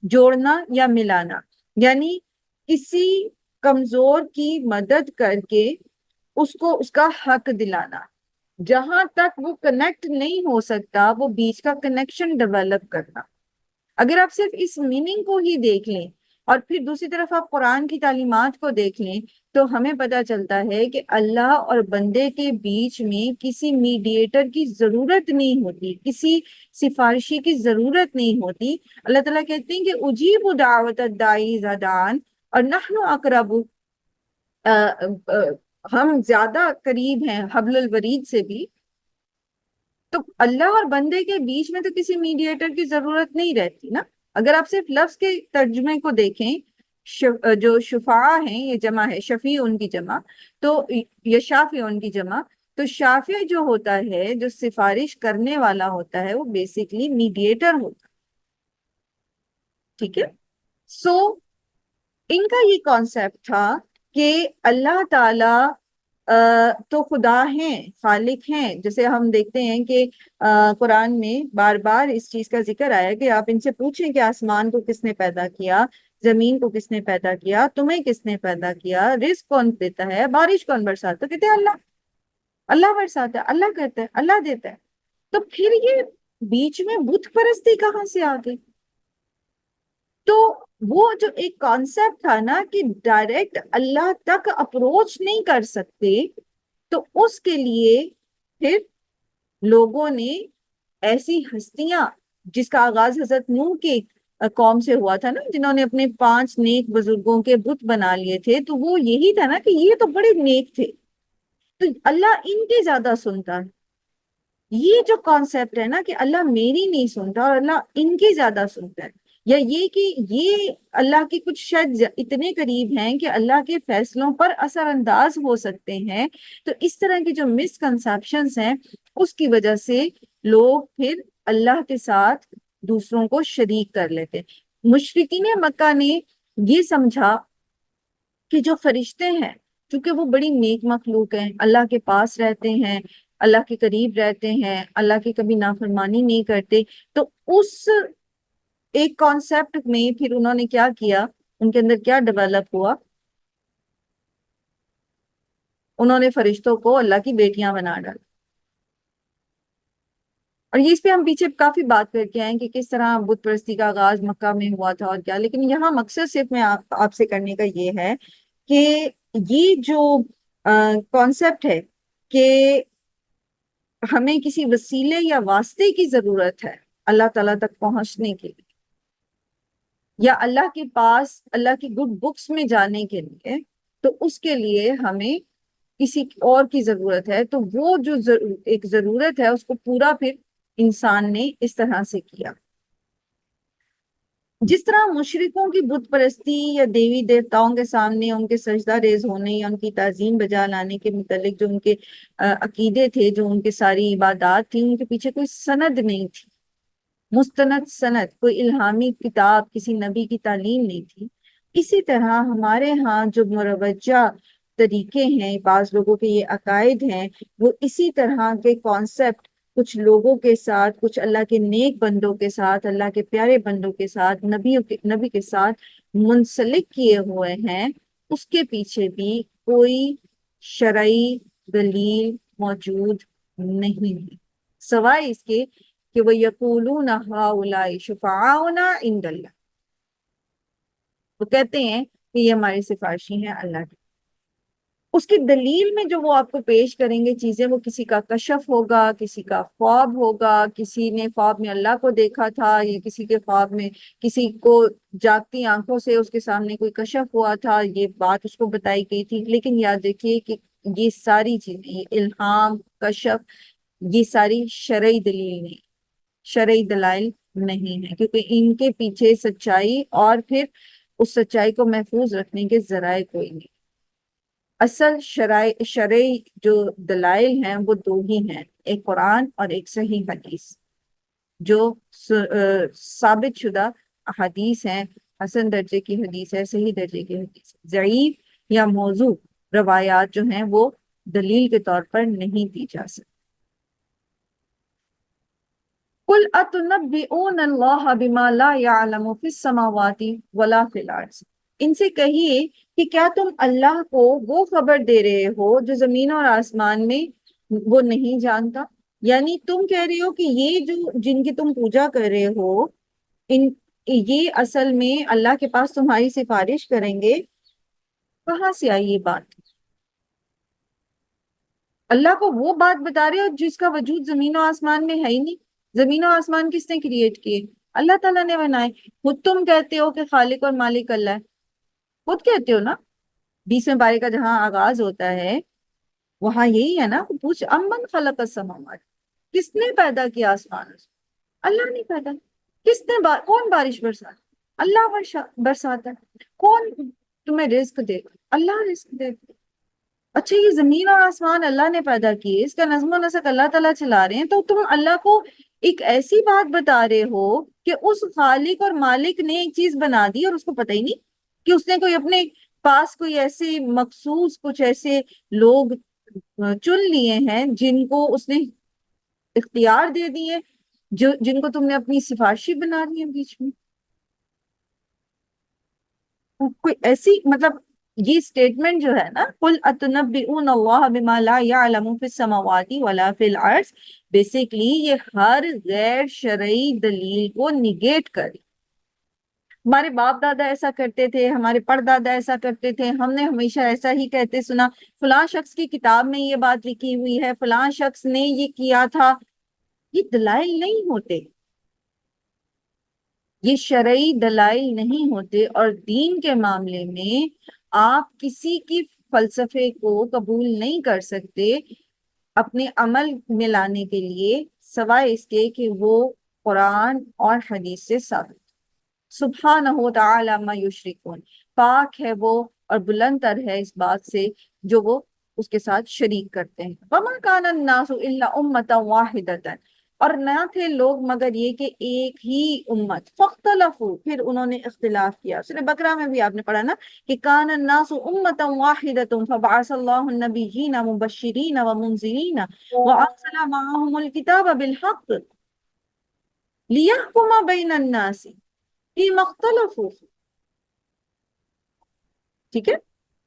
جوڑنا یا ملانا، یعنی کسی کمزور کی مدد کر کے اس کو اس کا حق دلانا، جہاں تک وہ کنیکٹ نہیں ہو سکتا وہ بیچ کا کنیکشن ڈیولپ کرنا۔ اگر آپ صرف اس میننگ کو ہی دیکھ لیں اور پھر دوسری طرف آپ قرآن کی تعلیمات کو دیکھ لیں تو ہمیں پتہ چلتا ہے کہ اللہ اور بندے کے بیچ میں کسی میڈیٹر کی ضرورت نہیں ہوتی، کسی سفارشی کی ضرورت نہیں ہوتی۔ اللہ تعالیٰ کہتے ہیں کہ اجیب دعوت الداعی اذا دعان، اور نحن اقرب، ہم زیادہ قریب ہیں حبل الورید سے بھی۔ تو اللہ اور بندے کے بیچ میں تو کسی میڈیٹر کی ضرورت نہیں رہتی نا۔ اگر آپ صرف لفظ کے ترجمے کو دیکھیں، جو شفاعہ ہیں یہ جمع ہے، شفیع ان کی جمع، تو یا شافع ان کی جمع، تو شافع جو ہوتا ہے، جو سفارش کرنے والا ہوتا ہے، وہ بیسیکلی میڈیٹر ہوتا ہے، ٹھیک ہے۔ سو ان کا یہ کانسیپٹ تھا کہ اللہ تعالی تو خدا ہیں، خالق ہیں، جیسے ہم دیکھتے ہیں کہ قرآن میں بار بار اس چیز کا ذکر آیا کہ آپ ان سے پوچھیں کہ آسمان کو کس نے پیدا کیا، زمین کو کس نے پیدا کیا، تمہیں کس نے پیدا کیا، رزق کون دیتا ہے، بارش کون برساتا، تو کہتے ہیں اللہ، اللہ برساتا ہے، اللہ کرتا ہے، اللہ دیتا ہے۔ تو پھر یہ بیچ میں بت پرستی کہاں سے آ گئی؟ تو وہ جو ایک کانسیپٹ تھا نا کہ ڈائریکٹ اللہ تک اپروچ نہیں کر سکتے، تو اس کے لیے پھر لوگوں نے ایسی ہستیاں، جس کا آغاز حضرت نوح کے قوم سے ہوا تھا نا، جنہوں نے اپنے 5 نیک بزرگوں کے بت بنا لیے تھے، تو وہ یہی تھا نا کہ یہ تو بڑے نیک تھے تو اللہ ان کے زیادہ سنتا ہے۔ یہ جو کانسیپٹ ہے نا کہ اللہ میری نہیں سنتا اور اللہ ان کے زیادہ سنتا ہے، یا یہ کہ یہ اللہ کے کچھ شاید اتنے قریب ہیں کہ اللہ کے فیصلوں پر اثر انداز ہو سکتے ہیں، تو اس طرح کی جو مسکنسیپشنز ہیں اس کی وجہ سے لوگ پھر اللہ کے ساتھ دوسروں کو شریک کر لیتے۔ مشرکین مکہ نے یہ سمجھا کہ جو فرشتے ہیں چونکہ وہ بڑی نیک مخلوق ہیں، اللہ کے پاس رہتے ہیں، اللہ کے قریب رہتے ہیں، اللہ کی کبھی نافرمانی نہیں کرتے، تو اس ایک کانسیپٹ میں پھر انہوں نے کیا کیا، ان کے اندر کیا ڈیولپ ہوا، انہوں نے فرشتوں کو اللہ کی بیٹیاں بنا ڈالا۔ اور یہ اس پہ ہم پیچھے کافی بات کر کے آئے کہ کس طرح بت پرستی کا آغاز مکہ میں ہوا تھا اور کیا، لیکن یہاں مقصد صرف میں آپ سے کرنے کا یہ ہے کہ یہ جو کانسیپٹ ہے کہ ہمیں کسی وسیلے یا واسطے کی ضرورت ہے اللہ تعالیٰ تک پہنچنے کے لیے، یا اللہ کے پاس اللہ کی گڈ بکس میں جانے کے لیے، تو اس کے لیے ہمیں کسی اور کی ضرورت ہے، تو وہ جو ایک ضرورت ہے اس کو پورا پھر انسان نے اس طرح سے کیا۔ جس طرح مشرکوں کی بت پرستی یا دیوی دیوتاؤں کے سامنے ان کے سجدہ ریز ہونے یا ان کی تعظیم بجا لانے کے متعلق جو ان کے عقیدے تھے، جو ان کے ساری عبادات تھی، ان کے پیچھے کوئی سند نہیں تھی، مستند سند، کوئی الہامی کتاب، کسی نبی کی تعلیم نہیں تھی۔ اسی طرح ہمارے ہاں جو مروجہ طریقے ہیں، بعض لوگوں کے یہ عقائد ہیں، وہ اسی طرح کے کانسیپٹ کچھ لوگوں کے ساتھ، کچھ اللہ کے نیک بندوں کے ساتھ، اللہ کے پیارے بندوں کے ساتھ، نبی کے ساتھ منسلک کیے ہوئے ہیں۔ اس کے پیچھے بھی کوئی شرعی دلیل موجود نہیں ہے، سوائے اس کے کہ وہ یقولون ہؤلاء شفعاؤنا عند اللہ، وہ کہتے ہیں کہ یہ ہمارے سفارشی ہیں اللہ کے۔ اس کی دلیل میں جو وہ آپ کو پیش کریں گے چیزیں، وہ کسی کا کشف ہوگا، کسی کا خواب ہوگا، کسی نے خواب میں اللہ کو دیکھا تھا، یا کسی کے خواب میں کسی کو جاگتی آنکھوں سے اس کے سامنے کوئی کشف ہوا تھا، یہ بات اس کو بتائی گئی تھی۔ لیکن یاد رکھیے کہ یہ ساری چیزیں، یہ الہام، کشف، یہ ساری شرعی دلیل نہیں، شرعی دلائل نہیں ہے، کیونکہ ان کے پیچھے سچائی اور پھر اس سچائی کو محفوظ رکھنے کے ذرائع کوئی نہیں۔ اصل شرعی جو دلائل ہیں وہ 2 ہی ہیں، ایک قرآن اور ایک صحیح حدیث، جو ثابت شدہ حدیث ہیں، حسن درجے کی حدیث ہے، صحیح درجے کی حدیث ہے۔ ضعیف یا موضوع روایات جو ہیں وہ دلیل کے طور پر نہیں دی جا سکتی۔ قل اتنبئون اللہ بما لا يعلم فی السماوات ولا فی الارض، ان سے کہیے کہ کیا تم اللہ کو وہ خبر دے رہے ہو جو زمین اور آسمان میں وہ نہیں جانتا؟ یعنی تم کہہ رہے ہو کہ یہ جو جن کی تم پوجا کر رہے ہو، ان یہ اصل میں اللہ کے پاس تمہاری سفارش کریں گے؟ کہاں سے آئی یہ بات؟ اللہ کو وہ بات بتا رہے ہو جس کا وجود زمین و آسمان میں ہے ہی نہیں۔ زمین و آسمان کس نے کریٹ کیے؟ اللہ تعالیٰ نے بنائے۔ خود تم کہتے ہو کہ خالق اور مالک اللہ ہے، خود کہتے ہو نا۔ 20ویں پارے کا جہاں آغاز ہوتا ہے وہاں یہی ہے نا، پوچھ امن خلق السماوات، کس نے پیدا کیا آسمان؟ اللہ نے پیدا۔ کس نے کون بارش برساتا؟ اللہ برساتا ہے۔ کون تمہیں رزق دے؟ اللہ رزق دے۔ اچھا، یہ زمین اور آسمان اللہ نے پیدا کیے، اس کا نظم و نسق اللہ تعالیٰ چلا رہے ہیں، تو تم اللہ کو ایک ایسی بات بتا رہے ہو کہ اس خالق اور مالک نے ایک چیز بنا دی اور اس کو پتہ ہی نہیں کہ اس نے کوئی اپنے پاس کوئی ایسے مخصوص کچھ ایسے لوگ چن لیے ہیں جن کو اس نے اختیار دے دیے، جن کو تم نے اپنی سفارشی بنا دی ہے بیچ میں۔ کوئی ایسی مطلب یہ سٹیٹمنٹ جو ہے نا، قل اتنبئون اللہ بما لا يعلم فی السماوات ولا فی الارض، بیسیکلی یہ ہر غیر شرعی دلیل کو نگیٹ کر۔ ہمارے باپ دادا ایسا کرتے تھے، ہمارے پردادا ایسا کرتے تھے، ہم نے ہمیشہ ایسا ہی کہتے سنا، فلاں شخص کی کتاب میں یہ بات لکھی ہوئی ہے، فلاں شخص نے یہ کیا تھا۔ یہ دلائل نہیں ہوتے، یہ شرعی دلائل نہیں ہوتے، اور دین کے معاملے میں آپ کسی کی فلسفے کو قبول نہیں کر سکتے اپنے عمل میں لانے کے لیے، سوائے اس کے کہ وہ قرآن اور حدیث سے ثابت۔ سبحانہ وتعالی ما یشرکون، پاک ہے وہ اور بلند تر ہے اس بات سے جو وہ اس کے ساتھ شریک کرتے ہیں۔ وما کان الناس الا امۃ واحدۃ، اور نہ تھے لوگ مگر یہ کہ ایک ہی امت، فاختلفوا، پھر انہوں نے اختلاف کیا۔ سورہ بقرہ میں بھی آپ نے پڑھا نا کہ کان الناس امۃ واحدۃ فبعث اللہ النبیین مبشرین ومنذرین وانزل معهم الکتاب بالحق لیحکم بین الناس فیما اختلفوا۔ ٹھیک ہے،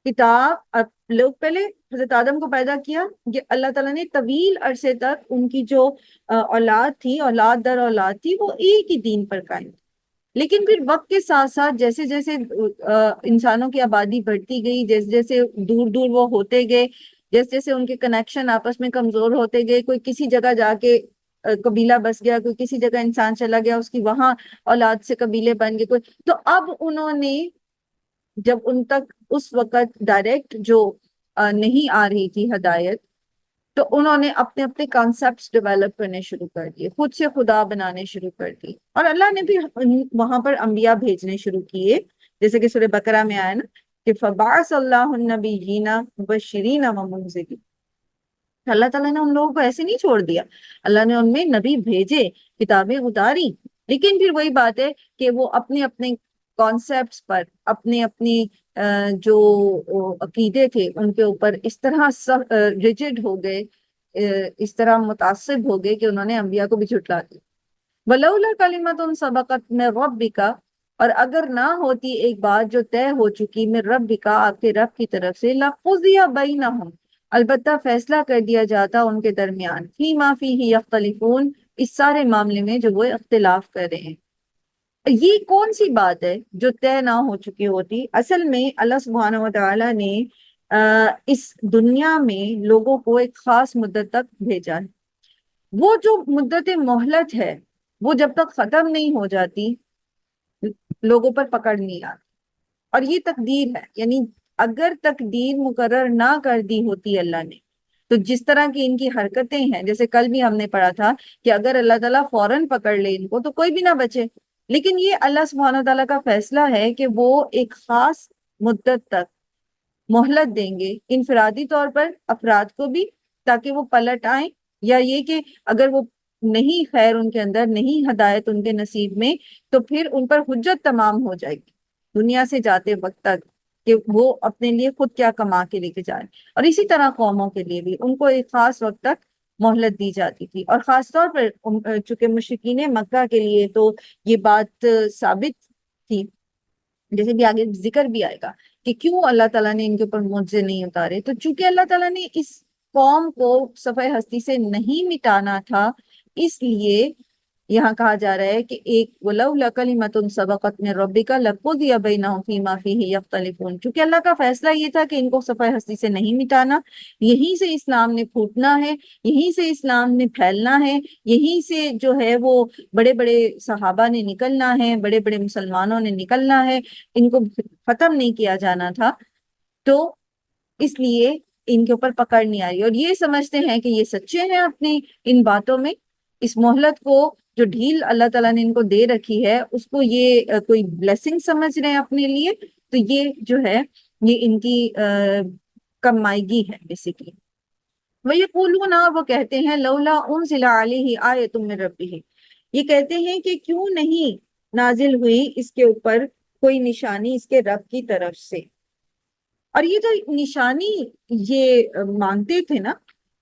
کتاب اب لوگ پہلے حضرت آدم کو پیدا کیا، یہ اللہ تعالیٰ نے طویل عرصے تک ان کی جو اولاد تھی، اولاد در اولاد تھی، وہ ایک ہی دین پر قائم تھی۔ لیکن پھر وقت کے ساتھ ساتھ جیسے جیسے انسانوں کی آبادی بڑھتی گئی، جیسے جیسے دور دور وہ ہوتے گئے، جیسے جیسے ان کے کنیکشن آپس میں کمزور ہوتے گئے، کوئی کسی جگہ جا کے قبیلہ بس گیا، کوئی کسی جگہ انسان چلا گیا، اس کی وہاں اولاد سے قبیلے بن گئے کوئی، تو اب انہوں نے جب ان تک اس وقت ڈائریکٹ جو نہیں آ رہی تھی ہدایت، تو انہوں نے اپنے اپنے کانسیپٹس ڈیولپ کرنے شروع کر دیے، خود سے خدا بنانے شروع کر دی، اور اللہ نے بھی وہاں پر انبیاء بھیجنے شروع کیے، جیسے کہ سورہ بقرہ میں آیا نا کہ فبعث اللہ النبیین مبشرین ومنذرین۔ اللہ تعالیٰ نے ان لوگوں کو ایسے نہیں چھوڑ دیا، اللہ نے ان میں نبی بھیجے، کتابیں اتاری، لیکن پھر وہی بات ہے کہ وہ اپنے اپنے کانسیپٹس پر، اپنے اپنی جو عقیدے تھے ان کے اوپر اس طرح ریجڈ ہو گئے، اس طرح متعصب ہو گئے کہ انہوں نے انبیاء کو بھی جھٹلا دیا۔ وَلَوْلَا كَلِمَةٌ سَبَقَتْ مِن رَبِّكَ، اور اگر نہ ہوتی ایک بات جو طے ہو چکی من ربک، آپ کے رب کی طرف سے، لَقُضِيَ بَيْنَهُمْ، البتہ فیصلہ کر دیا جاتا ان کے درمیان، فِيمَا فِيهِ يَخْتَلِفُونَ، اس سارے معاملے میں جو وہ اختلاف کر رہے ہیں۔ یہ کون سی بات ہے جو طے نہ ہو چکی ہوتی؟ اصل میں اللہ سبحانہ وتعالی نے اس دنیا میں لوگوں کو ایک خاص مدت تک بھیجا ہے، وہ جو مدت مہلت ہے وہ جب تک ختم نہیں ہو جاتی لوگوں پر پکڑ نہیں آتی، اور یہ تقدیر ہے، یعنی اگر تقدیر مقرر نہ کر دی ہوتی اللہ نے، تو جس طرح کی ان کی حرکتیں ہیں، جیسے کل بھی ہم نے پڑھا تھا کہ اگر اللہ تعالیٰ فوراً پکڑ لے ان کو تو کوئی بھی نہ بچے، لیکن یہ اللہ سبحانہ تعالیٰ کا فیصلہ ہے کہ وہ ایک خاص مدت تک مہلت دیں گے انفرادی طور پر افراد کو بھی، تاکہ وہ پلٹ آئیں، یا یہ کہ اگر وہ نہیں خیر ان کے اندر، نہیں ہدایت ان کے نصیب میں، تو پھر ان پر حجت تمام ہو جائے گی دنیا سے جاتے وقت تک کہ وہ اپنے لیے خود کیا کما کے لے کے جائیں، اور اسی طرح قوموں کے لیے بھی ان کو ایک خاص وقت تک مہلت دی جاتی تھی، اور خاص طور پر چونکہ مشرکین مکہ کے لیے تو یہ بات ثابت تھی، جیسے بھی آگے ذکر بھی آئے گا کہ کیوں اللہ تعالیٰ نے ان کے اوپر معجزے نہیں اتارے، تو چونکہ اللہ تعالیٰ نے اس قوم کو صفحہ ہستی سے نہیں مٹانا تھا، اس لیے یہاں کہا جا رہا ہے کہ ایک وَلَوْلَا كَلِمَةٌ سَبَقَتْ مِن رَبِّكَ لَقُضِيَ بَيْنَهُمْ فِيمَا فِيهِ يَخْتَلِفُونَ، کیونکہ اللہ کا فیصلہ یہ تھا کہ ان کو صفحہ ہستی سے نہیں مٹانا، یہیں سے اسلام نے پھوٹنا ہے، یہیں سے اسلام نے پھیلنا ہے، یہیں سے جو ہے وہ بڑے بڑے صحابہ نے نکلنا ہے، بڑے بڑے مسلمانوں نے نکلنا ہے، ان کو ختم نہیں کیا جانا تھا، تو اس لیے ان کے اوپر پکڑ نہیں آ رہی، اور یہ سمجھتے ہیں کہ یہ سچے ہیں اپنی ان باتوں میں، اس مہلت کو جو ڈھیل اللہ تعالیٰ نے ان کو دے رکھی ہے اس کو یہ کوئی بلیسنگ سمجھ رہے ہیں اپنے لیے، تو یہ جو ہے یہ ان کی کمائیگی ہے بیسیکلی۔ وَيَقُولُونَ، وہ کہتے ہیں، لولا انزل علیہ آیۃ من ربہ، یہ کہتے ہیں کہ کیوں نہیں نازل ہوئی اس کے اوپر کوئی نشانی اس کے رب کی طرف سے، اور یہ جو نشانی یہ مانگتے تھے نا،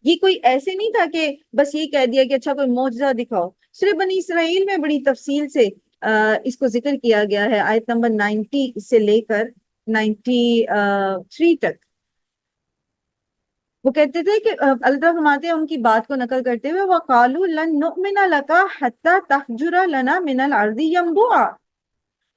یہ کوئی ایسے نہیں تھا کہ بس یہ کہہ دیا کہ اچھا کوئی معجزہ دکھاؤ، صرف بنی اسرائیل میں بڑی تفصیل سے اس کو ذکر کیا گیا ہے، آیت نمبر 90 سے لے کر 93 تک۔ وہ کہتے تھے کہ اللہ تعالیٰ فرماتے ہیں ان کی بات کو نقل کرتے ہوئے، وَقَالُوا لَن نُؤْمِنَ لَكَ حَتَّى تَفْجُرَ لَنَا مِنَ الْأَرْضِ يَنبُوعًا،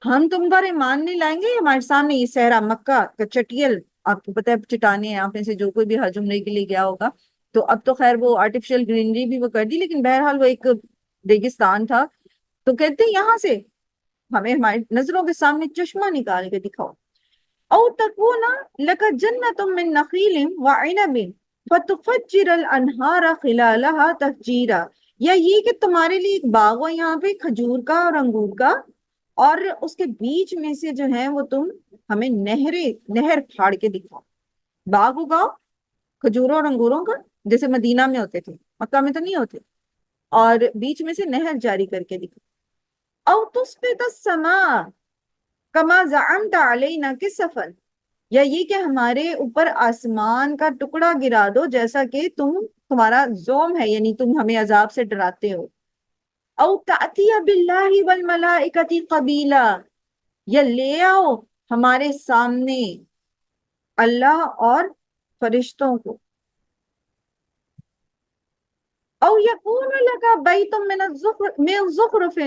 ہم تم پر ایمان نہیں لائیں گے، ہمارے سامنے یہ صحرا مکہ کا چٹیل، آپ کو پتہ ہے چٹانیں ہیں، آپ میں سے جو کوئی بھی حج عمرے کے لیے گیا ہوگا، تو اب تو خیر وہ آرٹیفیشل گرینری بھی وہ کر دی، لیکن بہرحال وہ ایک ریگستان تھا، تو کہتے ہیں یہاں سے ہمیں ہماری نظروں کے سامنے چشمہ نکال کے دکھاؤ، او تکونا لک جنت من نخیل وعنب فتفجر الانہار خلالها تفجیرا، یا یہ کہ تمہارے لیے ایک باغ ہو یہاں پہ کھجور کا اور انگور کا، اور اس کے بیچ میں سے جو ہے وہ تم ہمیں نہر پھاڑ کے دکھاؤ، باغ اگاؤ کھجوروں اور انگوروں کا جیسے مدینہ میں ہوتے تھے، مکہ میں تو نہیں ہوتے، اور بیچ میں سے نہر جاری کر کے دکھاؤ، او تسقط السماء کما زعمت علینا کسفا، یا یہ کہ ہمارے اوپر آسمان کا ٹکڑا گرا دو جیسا کہ تمہارا زوم ہے، یعنی تم ہمیں عذاب سے ڈراتے ہو، او تأتی باللہ والملائکۃ قبیلا، یا لے آؤ ہمارے سامنے اللہ اور فرشتوں کو، او یکون لک بیت من زخرف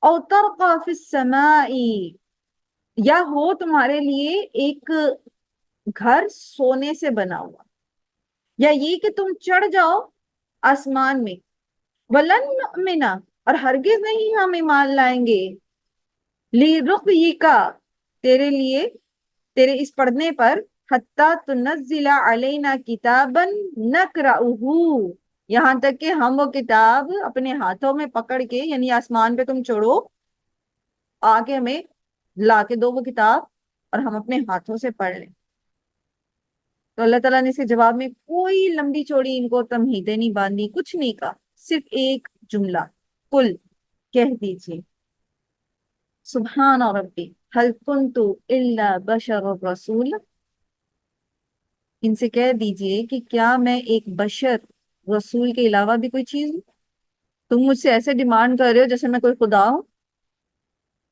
او ترقى فی السماء، یا ہو تمہارے لیے ایک گھر سونے سے بنا ہوا، یا یہ کہ تم چڑھ جاؤ آسمان میں، ولن نؤمن، اور ہرگز نہیں ہم ایمان لائیں گے، لرقیک، تیرے لیے تیرے اس پڑھنے پر، حتی تنزل علینا کتابا نقرأہ، یہاں تک کہ ہم وہ کتاب اپنے ہاتھوں میں پکڑ کے، یعنی آسمان پہ تم چڑھو، آ کے ہمیں لا کے دو وہ کتاب اور ہم اپنے ہاتھوں سے پڑھ لیں۔ تو اللہ تعالیٰ نے اس کے جواب میں کوئی لمبی چوڑی ان کو تمہیدیں نہیں باندھی، کچھ نہیں کہا، صرف ایک جملہ، قل، کہہ دیجئے، سبحان ربی هل كنت الا بشر رسول، ان سے کہہ دیجئے کہ کیا میں ایک بشر رسول کے علاوہ بھی کوئی چیز ہوں؟ تم مجھ سے ایسے ڈیمانڈ کر رہے ہو جیسے میں کوئی خدا ہوں،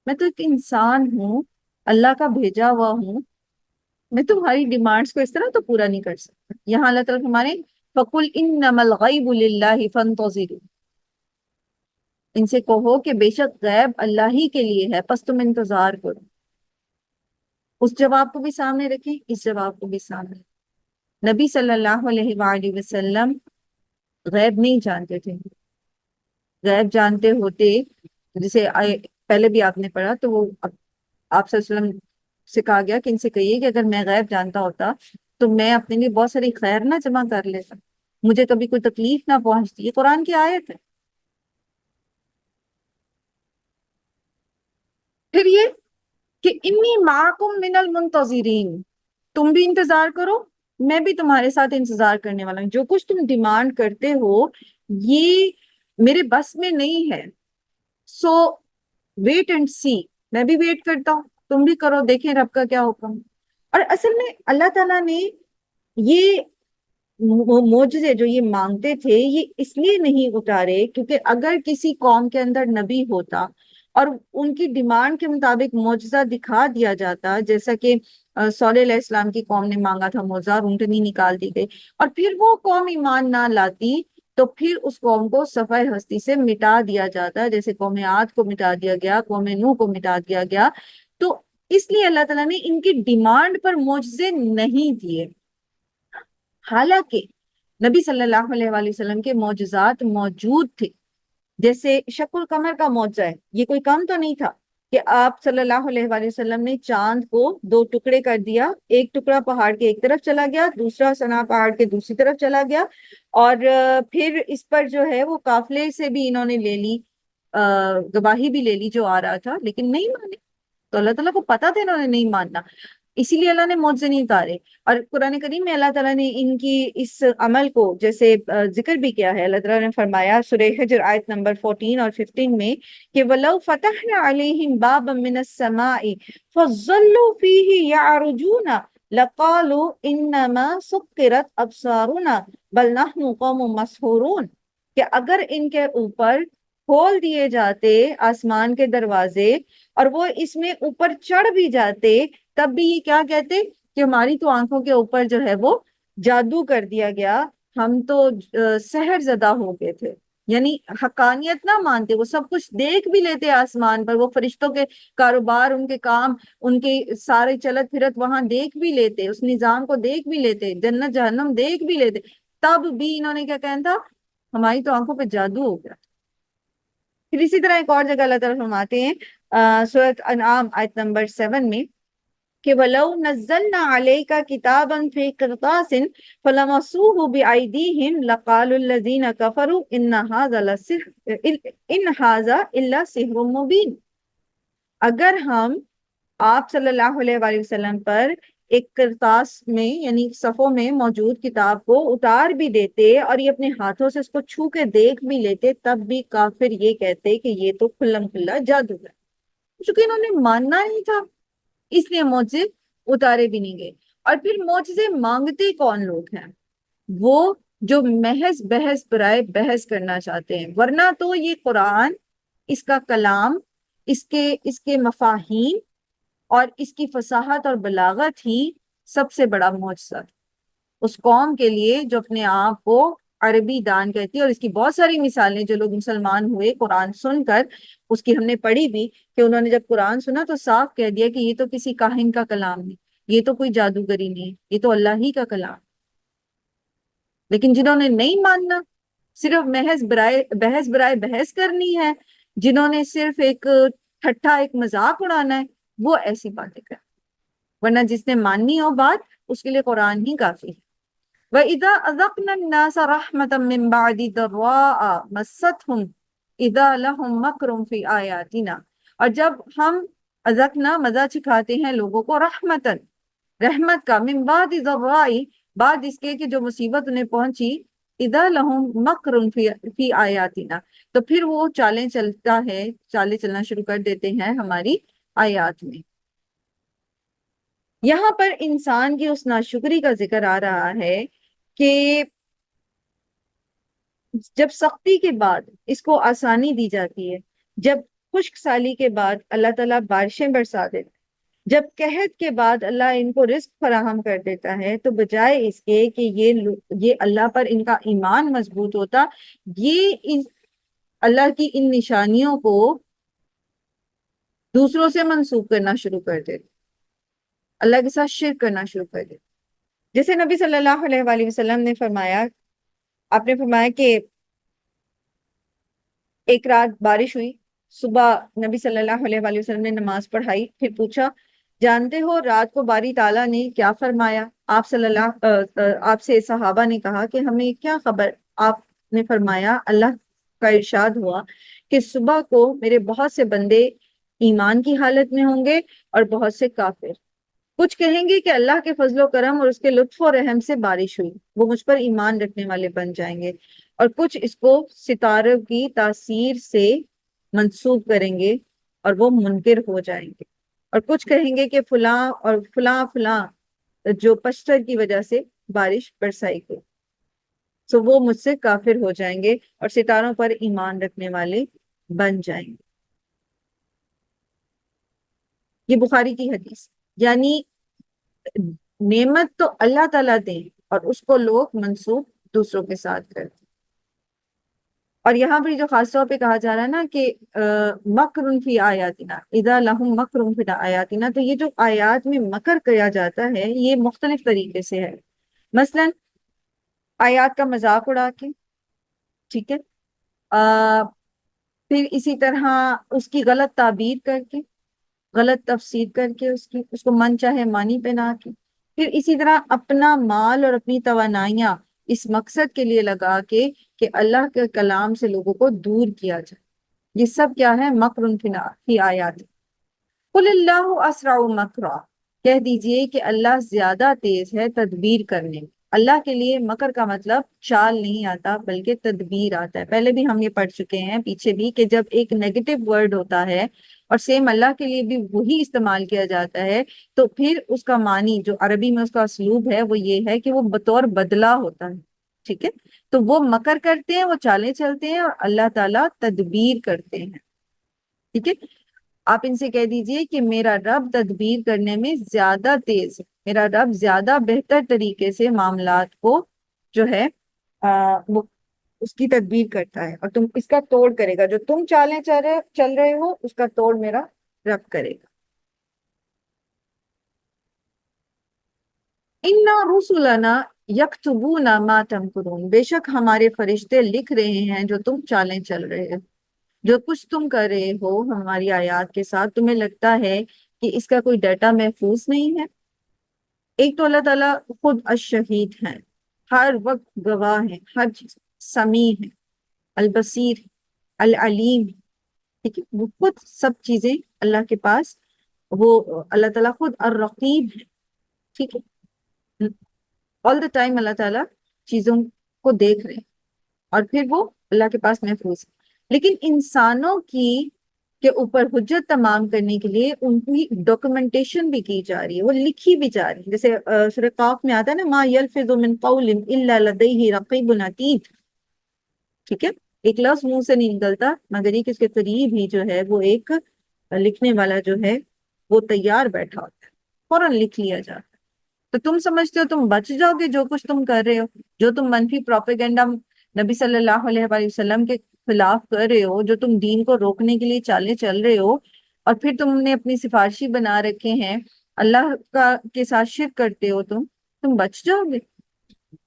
میں تو ایک انسان ہوں، اللہ کا بھیجا ہوا ہوں، میں تمہاری ڈیمانڈز کو اس طرح تو پورا نہیں کر سکتا۔ یہاں اللہ تعالیٰ ہمارے فَقُلْ إِنَّمَا الْغَيْبُ لِلَّهِ فَانْتَظِرُوا، ان سے کہو کہ بے شک غیب اللہ ہی کے لیے ہے، پس تم انتظار کرو۔ اس جواب کو بھی سامنے رکھیں، اس جواب کو بھی سامنے رکھیں۔ نبی صلی اللہ علیہ وآلہ وسلم غیب نہیں جانتے تھے، غیب جانتے ہوتے جسے پہلے بھی آپ نے پڑھا، تو وہ آپ صلی اللہ علیہ وسلم سے کہا گیا کہ ان سے کہیے کہ اگر میں غیب جانتا ہوتا تو میں اپنے لیے بہت ساری خیر نہ جمع کر لیتا، مجھے کبھی کوئی تکلیف نہ پہنچتی، یہ قرآن کی آیت ہے۔ پھر یہ کہ انی معکم من المنتظرین، تم بھی انتظار کرو، میں بھی تمہارے ساتھ انتظار کرنے والا ہوں، جو کچھ تم ڈیمانڈ کرتے ہو یہ میرے بس میں نہیں ہے، سو ویٹ اینڈ سی، میں بھی ویٹ کرتا ہوں، تم بھی کرو، دیکھیں رب کا کیا حکم۔ اور اصل میں اللہ تعالیٰ نے یہ وہ معجزے جو یہ مانگتے تھے یہ اس لیے نہیں اتارے کیونکہ اگر کسی قوم کے اندر نبی ہوتا اور ان کی ڈیمانڈ کے مطابق معجزہ دکھا دیا جاتا، جیسا کہ صالح علیہ السلام کی قوم نے مانگا تھا معجزہ، اونٹنی نکال دی گئی، اور پھر وہ قوم ایمان نہ لاتی تو پھر اس قوم کو صفحہ ہستی سے مٹا دیا جاتا، جیسے قوم عاد کو مٹا دیا گیا، قوم نوح کو مٹا دیا گیا۔ تو اس لیے اللہ تعالیٰ نے ان کی ڈیمانڈ پر معجزے نہیں دیے، حالانکہ نبی صلی اللہ علیہ وآلہ وسلم کے معجزات موجود تھے۔ جیسے شق القمر کا معجزہ ہے، یہ کوئی کم تو نہیں تھا کہ آپ صلی اللہ علیہ وآلہ وسلم نے چاند کو دو ٹکڑے کر دیا، ایک ٹکڑا پہاڑ کے ایک طرف چلا گیا، دوسرا سنا پہاڑ کے دوسری طرف چلا گیا، اور پھر اس پر جو ہے وہ قافلے سے بھی انہوں نے لے لی، گواہی بھی لے لی جو آ رہا تھا، لیکن نہیں مانے۔ تو اللہ تعالیٰ کو پتا تھا انہوں نے نہیں ماننا، اسی لیے اللہ نے معجزے نہیں اتارے۔ اور قرآن کریم میں اللہ تعالیٰ نے ان کی اس عمل کو جیسے ذکر بھی کیا ہے۔ اللہ تعالیٰ نے فرمایا سورہ حجر آیت نمبر 14 اور 15 میں کہ وَلَوْ فَتَحْنَا عَلَيْهِمْ بَابًا مِّنَ السَّمَاءِ فَظَّلُّوا فِيهِ يَعْرُجُونَ لَقَالُوا إِنَّمَا سُكِّرَتْ أَبْصَارُنَا بَلْ نَحْنُ قَوْمٌ مَسْحُورُونَ، کہ اگر ان کے اوپر کھول دیے جاتے آسمان کے دروازے اور وہ اس میں اوپر چڑھ بھی جاتے، تب بھی یہ کیا کہتے کہ ہماری تو آنکھوں کے اوپر جو ہے وہ جادو کر دیا گیا، ہم تو سحر زدہ ہو گئے تھے۔ یعنی حقانیت نہ مانتے، وہ سب کچھ دیکھ بھی لیتے آسمان پر، وہ فرشتوں کے کاروبار، ان کے کام، ان کے سارے چلت پھرت وہاں دیکھ بھی لیتے، اس نظام کو دیکھ بھی لیتے، جنت جہنم دیکھ بھی لیتے، تب بھی انہوں نے کیا کہنا تھا، ہماری تو آنکھوں پہ جادو ہو گیا۔ پھر اسی طرح ایک اور جگہ اللہ تعالیٰ فرماتے ہیں سورۃ انعام آیت نمبر 7 میں کہ وَلَوْ نَزَّلْنَا عَلَيْكَ كِتَابًا فِي قِرْطَاسٍ فَلَمَسُوهُ بِأَيْدِيهِمْ لَقَالُوا الَّذِينَ كَفَرُوا إِنَّ هَذَا إِلَّا سِحْرٌ مُبِينٌ۔ اگر ہم آپ صلی اللہ علیہ وآلہ وسلم پر ایک کرتاس میں یعنی صفوں میں موجود کتاب کو اتار بھی دیتے اور یہ اپنے ہاتھوں سے اس کو چھو کے دیکھ بھی لیتے، تب بھی کافر یہ کہتے کہ یہ تو کھلم کھلا جادو ہے، چونکہ انہوں نے ماننا نہیں تھا، اس لیے معجزے اتارے بھی نہیں گئے۔ اور پھر معجزے مانگتے کون لوگ ہیں؟ وہ جو محض بحث برائے بحث کرنا چاہتے ہیں، ورنہ تو یہ قرآن، اس کا کلام، اس کے مفاہیم اور اس کی فصاحت اور بلاغت ہی سب سے بڑا معجزہ ہے اس قوم کے لیے جو اپنے آپ کو عربی دان کہتی ہے۔ اور اس کی بہت ساری مثالیں، جو لوگ مسلمان ہوئے قرآن سن کر، اس کی ہم نے پڑھی بھی کہ انہوں نے جب قرآن سنا تو صاف کہہ دیا کہ یہ تو کسی کاہن کا کلام نہیں، یہ تو کوئی جادوگری نہیں، یہ تو اللہ ہی کا کلام۔ لیکن جنہوں نے نہیں ماننا، صرف محض برائے بحث کرنی ہے، جنہوں نے صرف ایک ٹھٹھا، ایک مذاق اڑانا ہے، وہ ایسی باتیں کریں، ورنہ جس نے ماننی ہو بات، اس کے لیے قرآن ہی کافی ہے۔ وَإِذَا أَذَقْنَا النَّاسَ رَحْمَةً مِّن بَعْدِ ضَرَّاءَ مَسَّتْهُمْ إِذَا لَهُمْ مَكْرٌ فِي آيَاتِنَا، اور جب ہم اذقنا مزہ چکھاتے ہیں لوگوں کو، رحمتن رحمت کا، من بعد ضرائی بعد اس کے کہ جو مصیبت انہیں پہنچی، اذا لہم مکر فی آیاتنا، تو پھر وہ چالیں چلنا شروع کر دیتے ہیں ہماری آیات میں۔ یہاں پر انسان کی اس ناشکری کا ذکر آ رہا ہے کہ جب سختی کے بعد اس کو آسانی دی جاتی ہے، جب خشک سالی کے بعد اللہ تعالیٰ بارشیں برسا دیتے، جب قحط کے بعد اللہ ان کو رزق فراہم کر دیتا ہے، تو بجائے اس کے کہ یہ اللہ پر ان کا ایمان مضبوط ہوتا، یہ اللہ کی ان نشانیوں کو دوسروں سے منسوب کرنا شروع کر دیتے، اللہ کے ساتھ شرک کرنا شروع کر دیتے۔ جیسے نبی صلی اللہ علیہ وآلہ وسلم نے فرمایا، آپ نے فرمایا کہ ایک رات بارش ہوئی، صبح نبی صلی اللہ علیہ وآلہ وسلم نے نماز پڑھائی، پھر پوچھا جانتے ہو رات کو باری تعالیٰ نے کیا فرمایا؟ آپ سے صحابہ نے کہا کہ ہمیں کیا خبر؟ آپ نے فرمایا اللہ کا ارشاد ہوا کہ صبح کو میرے بہت سے بندے ایمان کی حالت میں ہوں گے اور بہت سے کافر، کچھ کہیں گے کہ اللہ کے فضل و کرم اور اس کے لطف و رحم سے بارش ہوئی، وہ مجھ پر ایمان رکھنے والے بن جائیں گے، اور کچھ اس کو ستاروں کی تاثیر سے منسوب کریں گے اور وہ منکر ہو جائیں گے، اور کچھ کہیں گے کہ فلاں اور فلاں فلاں جو پشتر کی وجہ سے بارش برسائی گئی۔ سو وہ مجھ سے کافر ہو جائیں گے اور ستاروں پر ایمان رکھنے والے بن جائیں گے۔ یہ بخاری کی حدیث، یعنی نعمت تو اللہ تعالیٰ دیں اور اس کو لوگ منسوب دوسروں کے ساتھ کرتے۔ اور یہاں پر جو خاص طور پہ کہا جا رہا ہے نا کہ مکرن فی آیاتنا اذا لہم مکرن فی آیاتنا، تو یہ جو آیات میں مکر کیا جاتا ہے یہ مختلف طریقے سے ہے۔ مثلا آیات کا مذاق اڑا کے، ٹھیک ہے، پھر اسی طرح اس کی غلط تعبیر کر کے، غلط تفسیر کر کے، اس کو من چاہے مانی پہنا کے، پھر اسی طرح اپنا مال اور اپنی توانائیاں اس مقصد کے لیے لگا کے کہ اللہ کے کلام سے لوگوں کو دور کیا جائے، یہ سب کیا ہے؟ مکر فی آیات۔ قل اللہ اسرع مکرا، کہہ دیجئے کہ اللہ زیادہ تیز ہے تدبیر کرنے میں۔ اللہ کے لیے مکر کا مطلب چال نہیں آتا بلکہ تدبیر آتا ہے۔ پہلے بھی ہم یہ پڑھ چکے ہیں پیچھے بھی کہ جب ایک نیگیٹو ورڈ ہوتا ہے اور سیم اللہ کے لیے بھی وہی استعمال کیا جاتا ہے تو پھر اس کا معنی جو عربی میں اس کا اسلوب ہے وہ یہ ہے کہ وہ بطور بدلہ ہوتا ہے، ٹھیک ہے؟ تو وہ مکر کرتے ہیں، وہ چالیں چلتے ہیں، اور اللہ تعالیٰ تدبیر کرتے ہیں، ٹھیک ہے؟ آپ ان سے کہہ دیجئے کہ میرا رب تدبیر کرنے میں زیادہ تیز ہے، میرا رب زیادہ بہتر طریقے سے معاملات کو جو ہے وہ اس کی تدبیر کرتا ہے، اور تم اس کا توڑ کرے گا، جو تم چالیں چل رہے ہو اس کا توڑ میرا رب کرے گا۔ اِنَّا رُسُلَنَا يَكْتُبُونَ مَا تَمْكُرُونَ، بے شک ہمارے فرشتے لکھ رہے ہیں جو تم چالیں چل رہے ہو، جو کچھ تم کر رہے ہو ہماری آیات کے ساتھ، تمہیں لگتا ہے کہ اس کا کوئی ڈیٹا محفوظ نہیں ہے۔ ایک تو اللہ تعالیٰ خود الشہید ہیں، ہر وقت گواہ ہیں، ہر چیز سمیع ہے، البصیر ہے، العلیم ہے، ٹھیک ہے؟ وہ خود سب چیزیں اللہ کے پاس، وہ اللہ تعالیٰ خود الرقیب ہے، ٹھیک ہے؟ آل دا ٹائم اللہ تعالیٰ چیزوں کو دیکھ رہے ہیں اور پھر وہ اللہ کے پاس محفوظ ہے۔ لیکن انسانوں کے اوپر حجت تمام کرنے کے لیے ان کی ڈاکومنٹیشن بھی کی جا رہی ہے، وہ لکھی بھی جا رہی ہے۔ جیسے سورہ قاف میں آتا ہے نا، ما یلفظ من قول الا لدیہ رقیب عتید، ٹھیک ہے؟ ایک لفظ منہ سے نہیں نکلتا مگر یہ کہ اس کے قریب ہی جو ہے وہ ایک لکھنے والا جو ہے وہ تیار بیٹھا ہوتا ہے، فوراً لکھ لیا جاتا ہے۔ تو تم سمجھتے ہو تم بچ جاؤ گے جو کچھ تم کر رہے ہو، جو تم منفی پروپیگنڈا نبی صلی اللہ علیہ وآلہ وسلم کے خلاف کر رہے ہو، جو تم دین کو روکنے کے لیے چالیں چل رہے ہو، اور پھر تم نے اپنی سفارشی بنا رکھے ہیں اللہ کا کے ساتھ شرک کرتے ہو، تم بچ جاؤ گے؟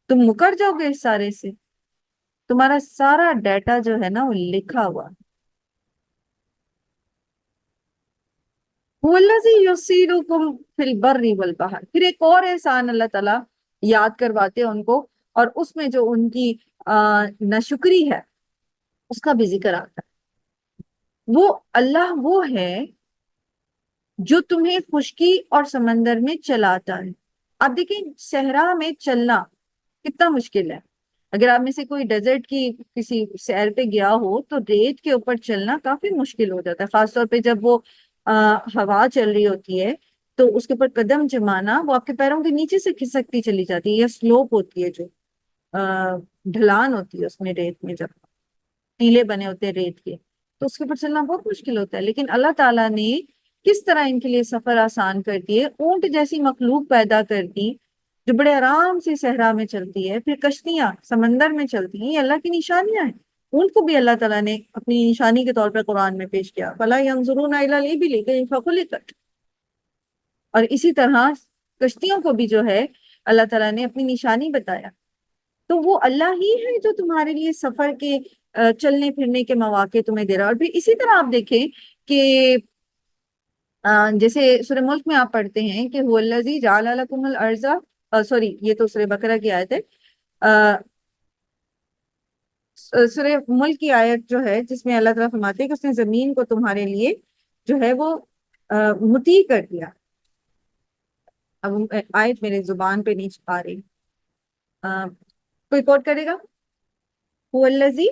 تم مکر جاؤ گے اس سارے سے؟ تمہارا سارا ڈیٹا جو ہے نا وہ لکھا ہوا۔ وَالَّذِي يُصِيرُكُمْ فِي الْبَرِّ وَالْبَحْرِ، پھر ایک اور احسان اللہ تعالیٰ یاد کرواتے ہیں ان کو، اور اس میں جو ان کی ناشکری ہے اس کا بھی ذکر آتا ہے۔ وہ اللہ وہ ہے جو تمہیں خشکی اور سمندر میں چلاتا ہے۔ آپ دیکھیں صحرا میں چلنا کتنا مشکل ہے۔ اگر آپ میں سے کوئی ڈیزرٹ کی کسی سیر پہ گیا ہو تو ریت کے اوپر چلنا کافی مشکل ہو جاتا ہے، خاص طور پہ جب وہ ہوا چل رہی ہوتی ہے تو اس کے اوپر قدم جمانا وہ آپ کے پیروں کے نیچے سے کھسکتی چلی جاتی ہے، یا سلوپ ہوتی ہے جو ڈھلان ہوتی ہے اس میں، ریت میں جب ٹیلے بنے ہوتے ہیں ریت کے تو اس کے اوپر چلنا بہت مشکل ہوتا ہے۔ لیکن اللہ تعالیٰ نے کس طرح ان کے لیے سفر آسان کر دیے، اونٹ جیسی مخلوق پیدا کر دی جو بڑے آرام سے صحرا میں چلتی ہے، پھر کشتیاں سمندر میں چلتی ہیں، یہ اللہ کی نشانیاں ہیں۔ اونٹ کو بھی اللہ تعالیٰ نے اپنی نشانی کے طور پر قرآن میں پیش کیا، فَلَا يَنظُرُونَ إِلَى الْإِبِلِ كَيْفَ خُلِقَتْ، اور اسی طرح کشتیوں کو بھی جو ہے اللہ تعالیٰ نے اپنی نشانی بتایا۔ تو وہ اللہ ہی ہے جو تمہارے لیے سفر کے چلنے پھرنے کے مواقع تمہیں دے رہا ہے۔ اور پھر اسی طرح آپ دیکھیں کہ جیسے سورہ ملک میں آپ پڑھتے ہیں کہ هو الذی جعل لکم الارض، سوری یہ تو سورہ بقرہ کی آیت ہے، سورہ ملک کی آیت جو ہے جس میں اللہ تعالیٰ فرماتے ہیں کہ اس نے زمین کو تمہارے لیے جو ہے وہ مطیع کر دیا۔ اب آیت میرے زبان پہ نہیں آ رہی، کوئی کوٹ کرے گا؟ هو الذی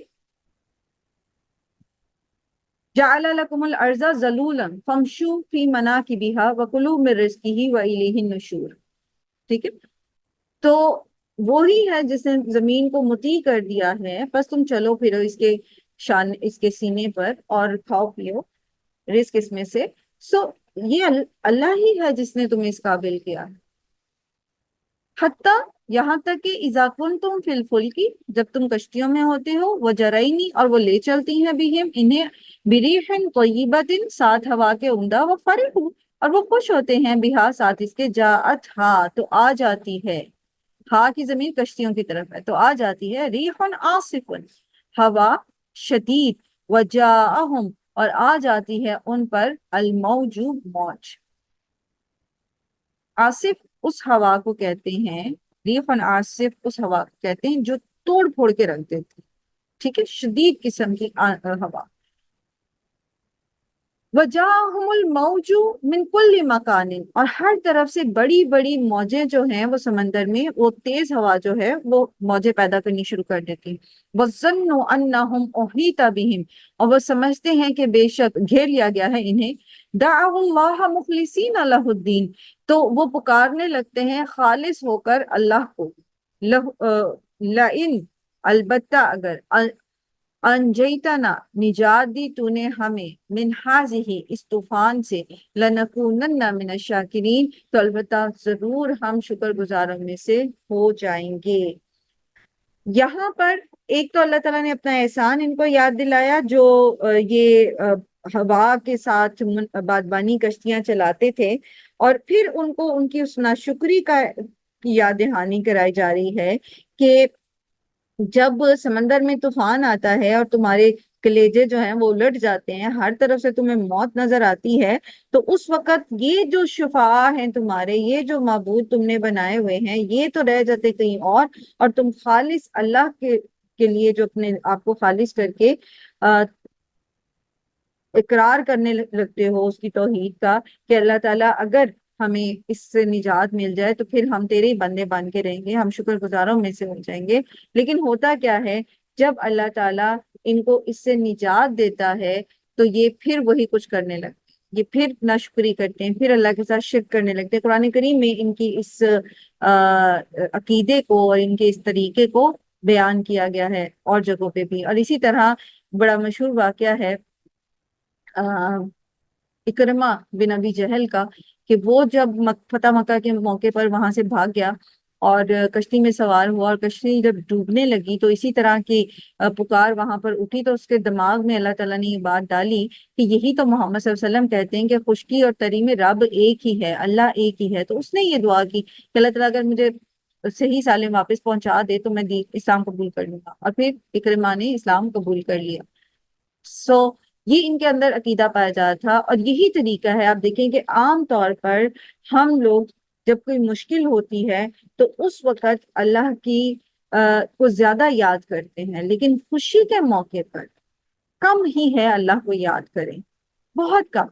جعل لکم الارض ذلولا فامشوا فی مناکبها وکلوا من رزقہ والیہ النشور، ٹھیک ہے؟ تو وہی ہے جس نے زمین کو مطیع کر دیا ہے، بس تم چلو پھرو اس کے شان، اس کے سینے پر، اور کھاؤ پیو رزق اس میں سے. سو یہ اللہ ہی ہے جس نے تمہیں اس قابل کیا. حتیٰ یہاں تک کہ اذا کنتم فی الفلک، جب تم کشتیوں میں ہوتے ہو، وہ جرائنی، اور وہ لے چلتی ہیں بہم انہیں، بریح طیبت، ساتھ ہوا کے عمدہ، وہ فرح، اور وہ خوش ہوتے ہیں بہا ساتھ اس کے، جاءت ہا، تو آ جاتی ہے، ہا کی زمین کشتیوں کی طرف ہے، تو آ جاتی ہے، ریح عاصف، ہوا شدید، وجاءہم، اور آ جاتی ہے ان پر، الموج، موج. آصف اس ہوا کو کہتے ہیں، ریح عاصف اس ہوا کو کہتے ہیں جو توڑ پھوڑ کے رکھ دیتی. ٹھیک ہے، شدید قسم کی ہوا. وجاہم الموج من کل مکان، اور ہر طرف سے بڑی بڑی موجیں جو ہیں وہ سمندر میں، وہ تیز ہوا جو ہے وہ موجیں پیدا کرنی شروع کر دیتی ہیں. وظنوا انہم احیط بہم، اور وہ سمجھتے ہیں کہ بے شک گھیر لیا گیا ہے انہیں. دعوا اللہ مخلصین لہ الدین، تو وہ پکارنے لگتے ہیں خالص ہو کر اللہ کو. لئن، البتہ اگر، انجیتنا، نجات دی تو نے ہمیں، من ہذہ، اس طوفان سے، لنکونن من الشاکرین، تو البتہ ضرور ہم شکر گزاروں میں سے ہو جائیں گے. یہاں پر ایک تو اللہ تعالیٰ نے اپنا احسان ان کو یاد دلایا، جو یہ ہوا کے ساتھ بادبانی کشتیاں چلاتے تھے، اور پھر ان کو ان کی اس ناشکری کا کی یاد دہانی کرائی جا رہی ہے کہ جب سمندر میں طوفان آتا ہے اور تمہارے کلیجے جو ہیں وہ الٹ جاتے ہیں، ہر طرف سے تمہیں موت نظر آتی ہے، تو اس وقت یہ جو شفعاء ہیں تمہارے، یہ جو معبود تم نے بنائے ہوئے ہیں، یہ تو رہ جاتے کہیں اور تم خالص اللہ کے لیے جو اپنے آپ کو خالص کر کے اقرار کرنے لگتے ہو اس کی توحید کا، کہ اللہ تعالیٰ اگر ہمیں اس سے نجات مل جائے تو پھر ہم تیرے ہی بندے بن کے رہیں گے، ہم شکر گزاروں میں سے ہو جائیں گے. لیکن ہوتا کیا ہے، جب اللہ تعالیٰ ان کو اس سے نجات دیتا ہے تو یہ پھر وہی کچھ کرنے لگتے ہیں، یہ پھر ناشکری کرتے ہیں، پھر اللہ کے ساتھ شرک کرنے لگتے ہیں. قرآن کریم میں ان کی اس عقیدے کو اور ان کے اس طریقے کو بیان کیا گیا ہے اور جگہوں پہ بھی. اور اسی طرح بڑا مشہور واقعہ ہے اکرمہ بن ابی جہل کا، کہ وہ جب فتح مکہ کے موقع پر وہاں سے بھاگ گیا اور کشتی میں سوار ہوا، اور کشتی جب ڈوبنے لگی تو اسی طرح کی پکار وہاں پر اٹھی، تو اس کے دماغ میں اللہ تعالیٰ نے یہ بات ڈالی کہ یہی تو محمد صلی اللہ علیہ وسلم کہتے ہیں کہ خشکی اور تری میں رب ایک ہی ہے، اللہ ایک ہی ہے. تو اس نے یہ دعا کی کہ اللہ تعالیٰ اگر مجھے صحیح سالم واپس پہنچا دے تو میں اسلام قبول کر لوں گا، اور پھر اکرمہ نے اسلام قبول کر لیا. یہ ان کے اندر عقیدہ پایا جاتا تھا. اور یہی طریقہ ہے، آپ دیکھیں کہ عام طور پر ہم لوگ جب کوئی مشکل ہوتی ہے تو اس وقت اللہ کی کو زیادہ یاد کرتے ہیں، لیکن خوشی کے موقع پر کم ہی ہے اللہ کو یاد کریں، بہت کم.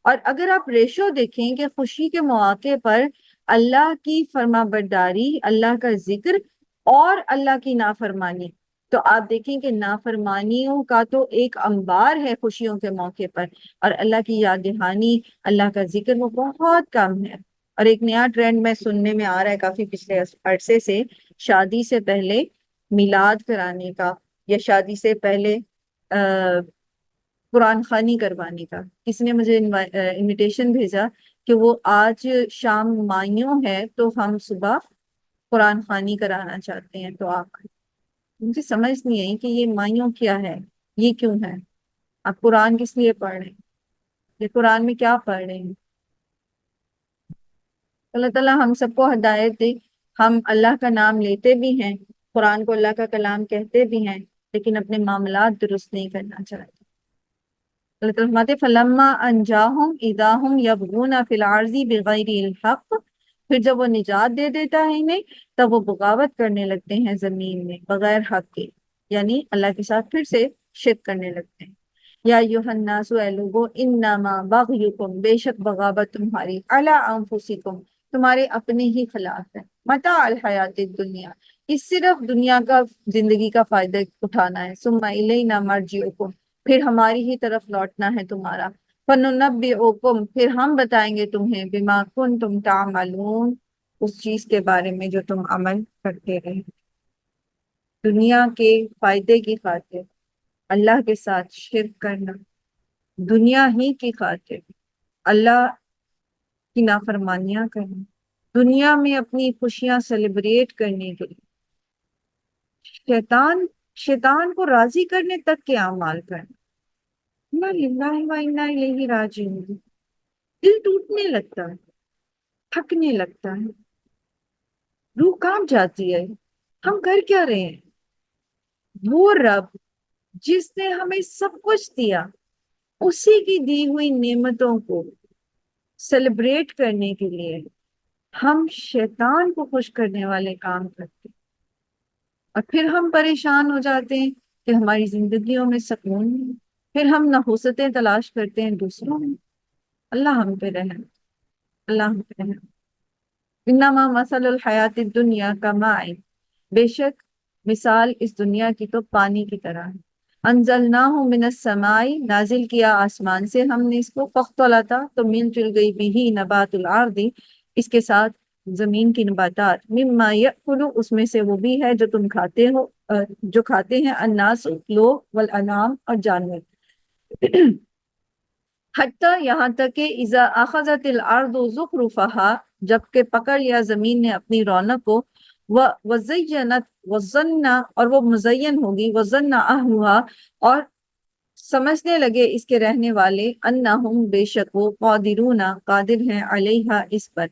اور اگر آپ ریشو دیکھیں کہ خوشی کے مواقع پر اللہ کی فرما برداری، اللہ کا ذکر، اور اللہ کی نافرمانی، تو آپ دیکھیں کہ نافرمانیوں کا تو ایک انبار ہے خوشیوں کے موقع پر، اور اللہ کی یاد دہانی، اللہ کا ذکر وہ بہت کم ہے. اور ایک نیا ٹرینڈ میں سننے میں آ رہا ہے کافی پچھلے عرصے سے، شادی سے پہلے میلاد کرانے کا، یا شادی سے پہلے قرآن خوانی کروانے کا. کسی نے مجھے انویٹیشن بھیجا کہ وہ آج شام مائیوں ہے تو ہم صبح قرآن خوانی کرانا چاہتے ہیں. تو آپ، مجھے سمجھ نہیں آئی کہ یہ مائیوں کیا ہے، یہ کیوں ہے، آپ قرآن کس لیے پڑھ رہے ہیں، یہ قرآن میں کیا پڑھ رہے ہیں. اللہ تعالیٰ ہم سب کو ہدایت دے. ہم اللہ کا نام لیتے بھی ہیں، قرآن کو اللہ کا کلام کہتے بھی ہیں، لیکن اپنے معاملات درست نہیں کرنا چاہتے. اللہ تعالیٰ فرماتے فلما انجاہم اذا ہم یبغون فی الارض بغیر الحق، پھر جب وہ نجات دے دیتا ہے انہیں تب وہ بغاوت کرنے لگتے ہیں زمین میں بغیر حق کے، یعنی اللہ کے ساتھ پھر سے شرک کرنے لگتے ہیں. یا ایھا الناس، اے لوگو، انما بغیکم، بے شک بغاوت تمہاری، علی انفسکم، تمہارے اپنے ہی خلاف ہے، متاع الحیات الدنیا، اس صرف دنیا کا زندگی کا فائدہ اٹھانا ہے. ثم الینا مرجعکم، پھر ہماری ہی طرف لوٹنا ہے تمہارا. فننبئکم، پھر ہم بتائیں گے تمہیں، بما کنتم تعملون، اس چیز کے بارے میں جو تم عمل کرتے رہے، دنیا کے فائدے کی خاطر اللہ کے ساتھ شرک کرنا، دنیا ہی کی خاطر اللہ کی نافرمانیاں کرنا، دنیا میں اپنی خوشیاں سیلیبریٹ کرنے کے لیے شیطان کو راضی کرنے تک کے اعمال کرنا، انا للہ و انا الیہ راجعون، دل ٹوٹنے لگتا ہے، تھکنے لگتا ہے، روح کانپ جاتی ہے، ہم کر کیا رہے ہیں؟ وہ رب جس نے ہمیں سب کچھ دیا، اسی کی دی ہوئی نعمتوں کو سیلیبریٹ کرنے کے لیے ہم شیطان کو خوش کرنے والے کام کرتے ہیں، اور پھر ہم پریشان ہو جاتے ہیں کہ ہماری زندگیوں میں سکون نہیں، پھر ہم نحوستیں تلاش کرتے ہیں دوسروں میں۔ اللہ ہم پہ رحم، اللہ ہم پہ رحم۔ انما مثل الحیات الدنیا کماء، بے شک مثال اس دنیا کی تو پانی کی طرح ہے، انزلناہ من السماء، نازل کیا آسمان سے ہم نے اس کو، فاختلط، تو مل جل گئی بھی نبات الارض، اس کے ساتھ زمین کی نباتات، مما یأکل، اس میں سے وہ بھی ہے جو تم کھاتے ہو، جو کھاتے ہیں الناس، لوگ، والانعام، اور جانور، حتیٰ یہاں تک کہ اذا اخذت الارض زخرفها، جب کہ پکڑ لیا زمین نے اپنی رونق کو، وزینت، وظن، اور وہ مزین ہوگی، وظن اہلها، اور سمجھنے لگے اس کے رہنے والے، انہم، بے شک وہ، قادرون، قادر ہیں، علیہا، اس پر،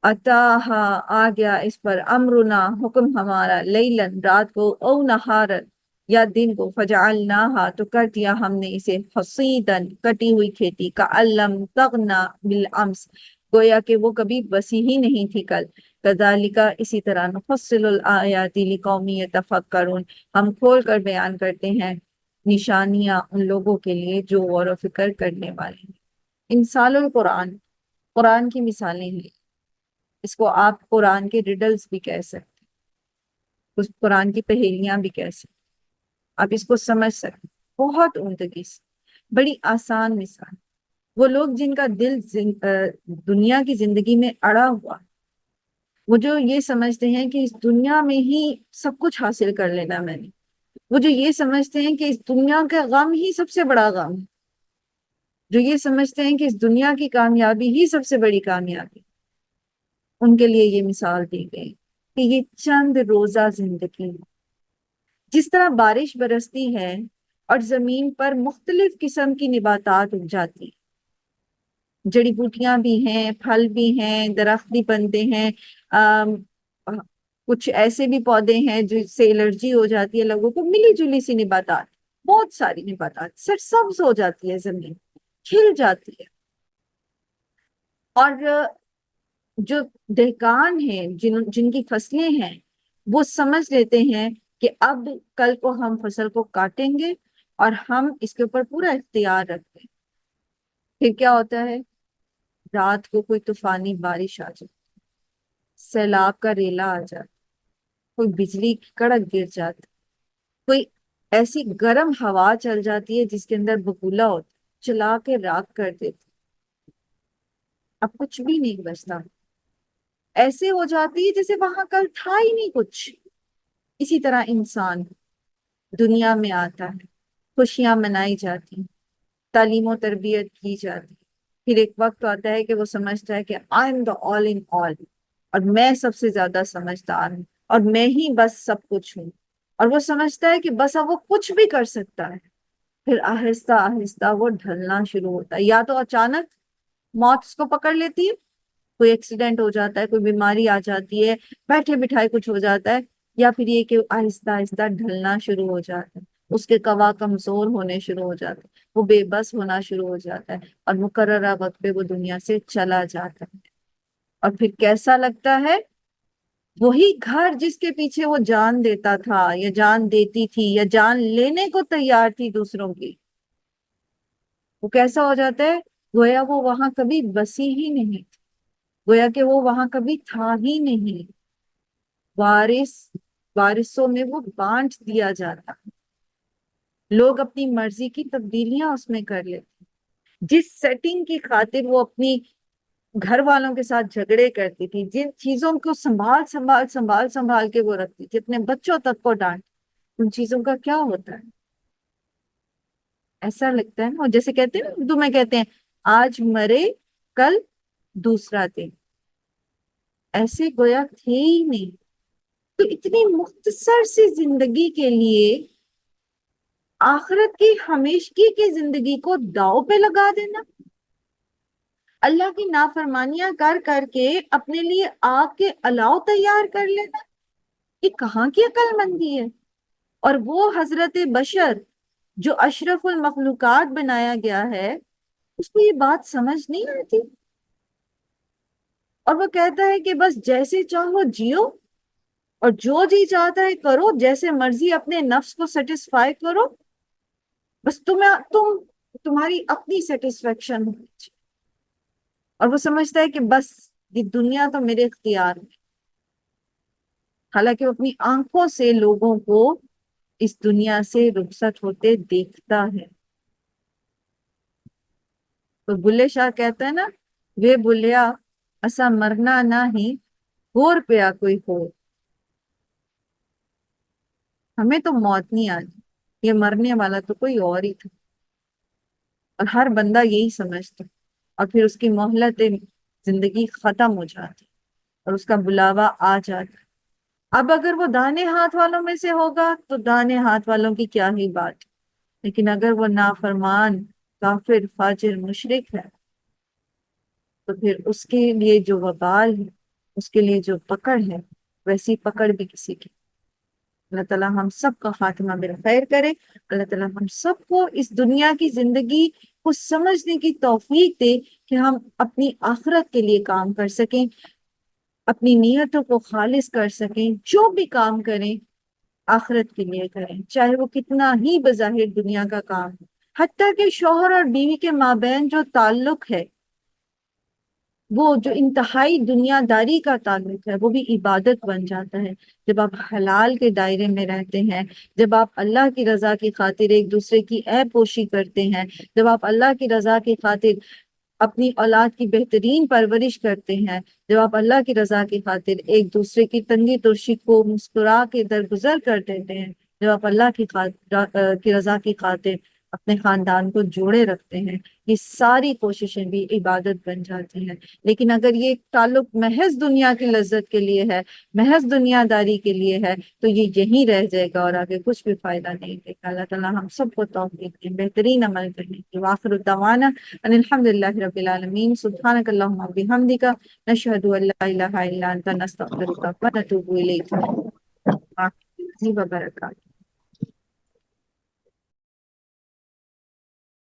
اتاہا، آ گیا اس پر، امرنا، حکم ہمارا، لیلن، رات کو، او نہارن، یا دن کو، فجعلناہا، تو کر دیا ہم نے اسے، حصیدن، کٹی ہوئی کھیتی، کألم تغنا بالامس، گویا کہ وہ کبھی بسی ہی نہیں تھی کل، کذالک، اسی طرح، نفصل الآیات لقوم یتفکرون، ہم کھول کر بیان کرتے ہیں نشانیاں ان لوگوں کے لیے جو غور و فکر کرنے والے ہیں۔ امثال القرآن، قرآن کی مثالیں ہیں، اس کو آپ قرآن کے ریڈلز بھی کہہ سکتے، اس قرآن کی پہیلیاں بھی کہہ سکتے، آپ اس کو سمجھ سکتے، بہت عمدگی سے، بڑی آسان مثال۔ وہ لوگ جن کا دل دنیا کی زندگی میں اڑا ہوا، وہ جو یہ سمجھتے ہیں کہ اس دنیا میں ہی سب کچھ حاصل کر لینا میں نے، وہ جو یہ سمجھتے ہیں کہ اس دنیا کا غم ہی سب سے بڑا غم ہے، جو یہ سمجھتے ہیں کہ اس دنیا کی کامیابی ہی سب سے بڑی کامیابی، ان کے لیے یہ مثال دی گئی کہ یہ چند روزہ زندگی ہے، جس طرح بارش برستی ہے اور زمین پر مختلف قسم کی نباتات اگ جاتی، جڑی بوٹیاں بھی ہیں، پھل بھی ہیں، درخت بھی بنتے ہیں، آم، کچھ ایسے بھی پودے ہیں جس سے الرجی ہو جاتی ہے لوگوں کو، ملی جلی سی نباتات، بہت ساری نباتات، سرسبز ہو جاتی ہے زمین، کھل جاتی ہے، اور جو دہقان ہیں، جن کی فصلیں ہیں، وہ سمجھ لیتے ہیں کہ اب کل کو ہم فصل کو کاٹیں گے اور ہم اس کے اوپر پورا اختیار رکھتے ہیں، پھر کیا ہوتا ہے، رات کو کوئی طوفانی بارش آ جاتی، سیلاب کا ریلا آ جاتا، کوئی بجلی کی کڑک گر جاتی، کوئی ایسی گرم ہوا چل جاتی ہے جس کے اندر بگولا ہوتا، چلا کے راکھ کر دیتی، اب کچھ بھی نہیں بچتا، ایسے ہو جاتی ہے جیسے وہاں کل تھا ہی نہیں کچھ۔ اسی طرح انسان دنیا میں آتا ہے، خوشیاں منائی جاتی، تعلیم و تربیت کی جاتی، پھر ایک وقت آتا ہے کہ وہ سمجھتا ہے کہ آئی ایم دا آل ان آل، اور میں سب سے زیادہ سمجھدار ہوں، اور میں ہی بس سب کچھ ہوں، اور وہ سمجھتا ہے کہ بس اب وہ کچھ بھی کر سکتا ہے، پھر آہستہ آہستہ وہ ڈھلنا شروع ہوتا ہے، یا تو اچانک موت اس کو پکڑ لیتی ہے، کوئی ایکسیڈنٹ ہو جاتا ہے، کوئی بیماری آ جاتی ہے، بیٹھے بٹھائے کچھ ہو جاتا ہے، یا پھر یہ کہ آہستہ آہستہ ڈھلنا شروع ہو جاتا ہے، اس کے قوا کمزور ہونے شروع ہو جاتے ہیں، وہ بے بس ہونا شروع ہو جاتا ہے، اور مقررہ وقت پہ وہ دنیا سے چلا جاتا ہے، اور پھر کیسا لگتا ہے، وہی گھر جس کے پیچھے وہ جان دیتا تھا یا جان دیتی تھی یا جان لینے کو تیار تھی دوسروں کی، وہ کیسا ہو جاتا ہے، گویا وہ وہاں کبھی بسی ہی نہیں تھی، گویا کہ وہ وہاں کبھی تھا ہی نہیں، وارثوں میں وہ بانٹ دیا جاتا، لوگ اپنی مرضی کی تبدیلیاں اس میں کر لیتے، جس سیٹنگ کی خاطر وہ اپنی گھر والوں کے ساتھ جھگڑے کرتی تھی، جن چیزوں کو سنبھال سنبھال سنبھال سنبھال کے وہ رکھتی تھی، اپنے بچوں تک کو ڈانٹ، ان چیزوں کا کیا ہوتا ہے؟ ایسا لگتا ہے نا، اور جیسے کہتے ہیں نا، اردو میں کہتے ہیں آج مرے کل دوسرا دن، ایسے گویا تھے ہی نہیں. تو اتنی مختصر سی زندگی کے لیے آخرت کی ہمیشگی کی زندگی کو داؤ پہ لگا دینا، اللہ کی نافرمانیاں کر کر کے اپنے لیے آگ کے الاؤ تیار کر لینا، یہ کہاں کی عقل مندی ہے؟ اور وہ حضرت بشر جو اشرف المخلوقات بنایا گیا ہے، اس کو یہ بات سمجھ نہیں آتی، اور وہ کہتا ہے کہ بس جیسے چاہو جیو، اور جو جی چاہتا ہے کرو، جیسے مرضی اپنے نفس کو سیٹسفائی کرو، بس تمہاری اپنی سیٹسفیکشن ہونی چاہیے. اور وہ سمجھتا ہے کہ بس یہ دنیا تو میرے اختیار میں، حالانکہ وہ اپنی آنکھوں سے لوگوں کو اس دنیا سے رخصت ہوتے دیکھتا ہے. تو بلے شاہ کہتا ہے نا، وے بلیا اسا مرنا نہ ہی ہور پیا کوئی ہو، ہمیں تو موت نہیں آنی، یہ مرنے والا تو کوئی اور ہی تھا. اور ہر بندہ یہی سمجھتا، اور پھر اس کی مہلت زندگی ختم ہو جاتی اور اس کا بلاوا آ جاتا. اب اگر وہ دانے ہاتھ والوں میں سے ہوگا تو دانے ہاتھ والوں کی کیا ہی بات، لیکن اگر وہ نافرمان کافر فاجر مشرک ہے تو پھر اس کے لیے جو وبال ہے، اس کے لیے جو پکڑ ہے، ویسی پکڑ بھی کسی کی. اللہ تعالیٰ ہم سب کا خاتمہ بالخیر کرے. اللہ تعالیٰ ہم سب کو اس دنیا کی زندگی کو سمجھنے کی توفیق دے کہ ہم اپنی آخرت کے لیے کام کر سکیں، اپنی نیتوں کو خالص کر سکیں، جو بھی کام کریں آخرت کے لیے کریں، چاہے وہ کتنا ہی بظاہر دنیا کا کام ہو. حتیٰ کہ شوہر اور بیوی کے مابین جو تعلق ہے، وہ جو انتہائی دنیا داری کا تعلق ہے، وہ بھی عبادت بن جاتا ہے جب آپ حلال کے دائرے میں رہتے ہیں، جب آپ اللہ کی رضا کی خاطر ایک دوسرے کی عیب پوشی کرتے ہیں، جب آپ اللہ کی رضا کی خاطر اپنی اولاد کی بہترین پرورش کرتے ہیں، جب آپ اللہ کی رضا کی خاطر ایک دوسرے کی تنگی ترشی کو مسکرا کے درگزر کر دیتے ہیں، جب آپ اللہ کی رضا کی خاطر اپنے خاندان کو جوڑے رکھتے ہیں، یہ ساری کوششیں بھی عبادت بن جاتی ہیں. لیکن اگر یہ تعلق محض دنیا کی لذت کے لیے ہے، محض دنیا داری کے لیے ہے، تو یہ یہیں رہ جائے گا اور آگے کچھ بھی فائدہ نہیں دے گا. اللہ تعالیٰ ہم سب کو توفیق دے بہترین عمل کرنے کی. وآخر دعوانا ان الحمد للہ رب العالمین. سبحانک اللہم و بحمدک، نشہد ان لا الہ الا انت، نستغفرک و نتوب الیک. وبرکاتہ.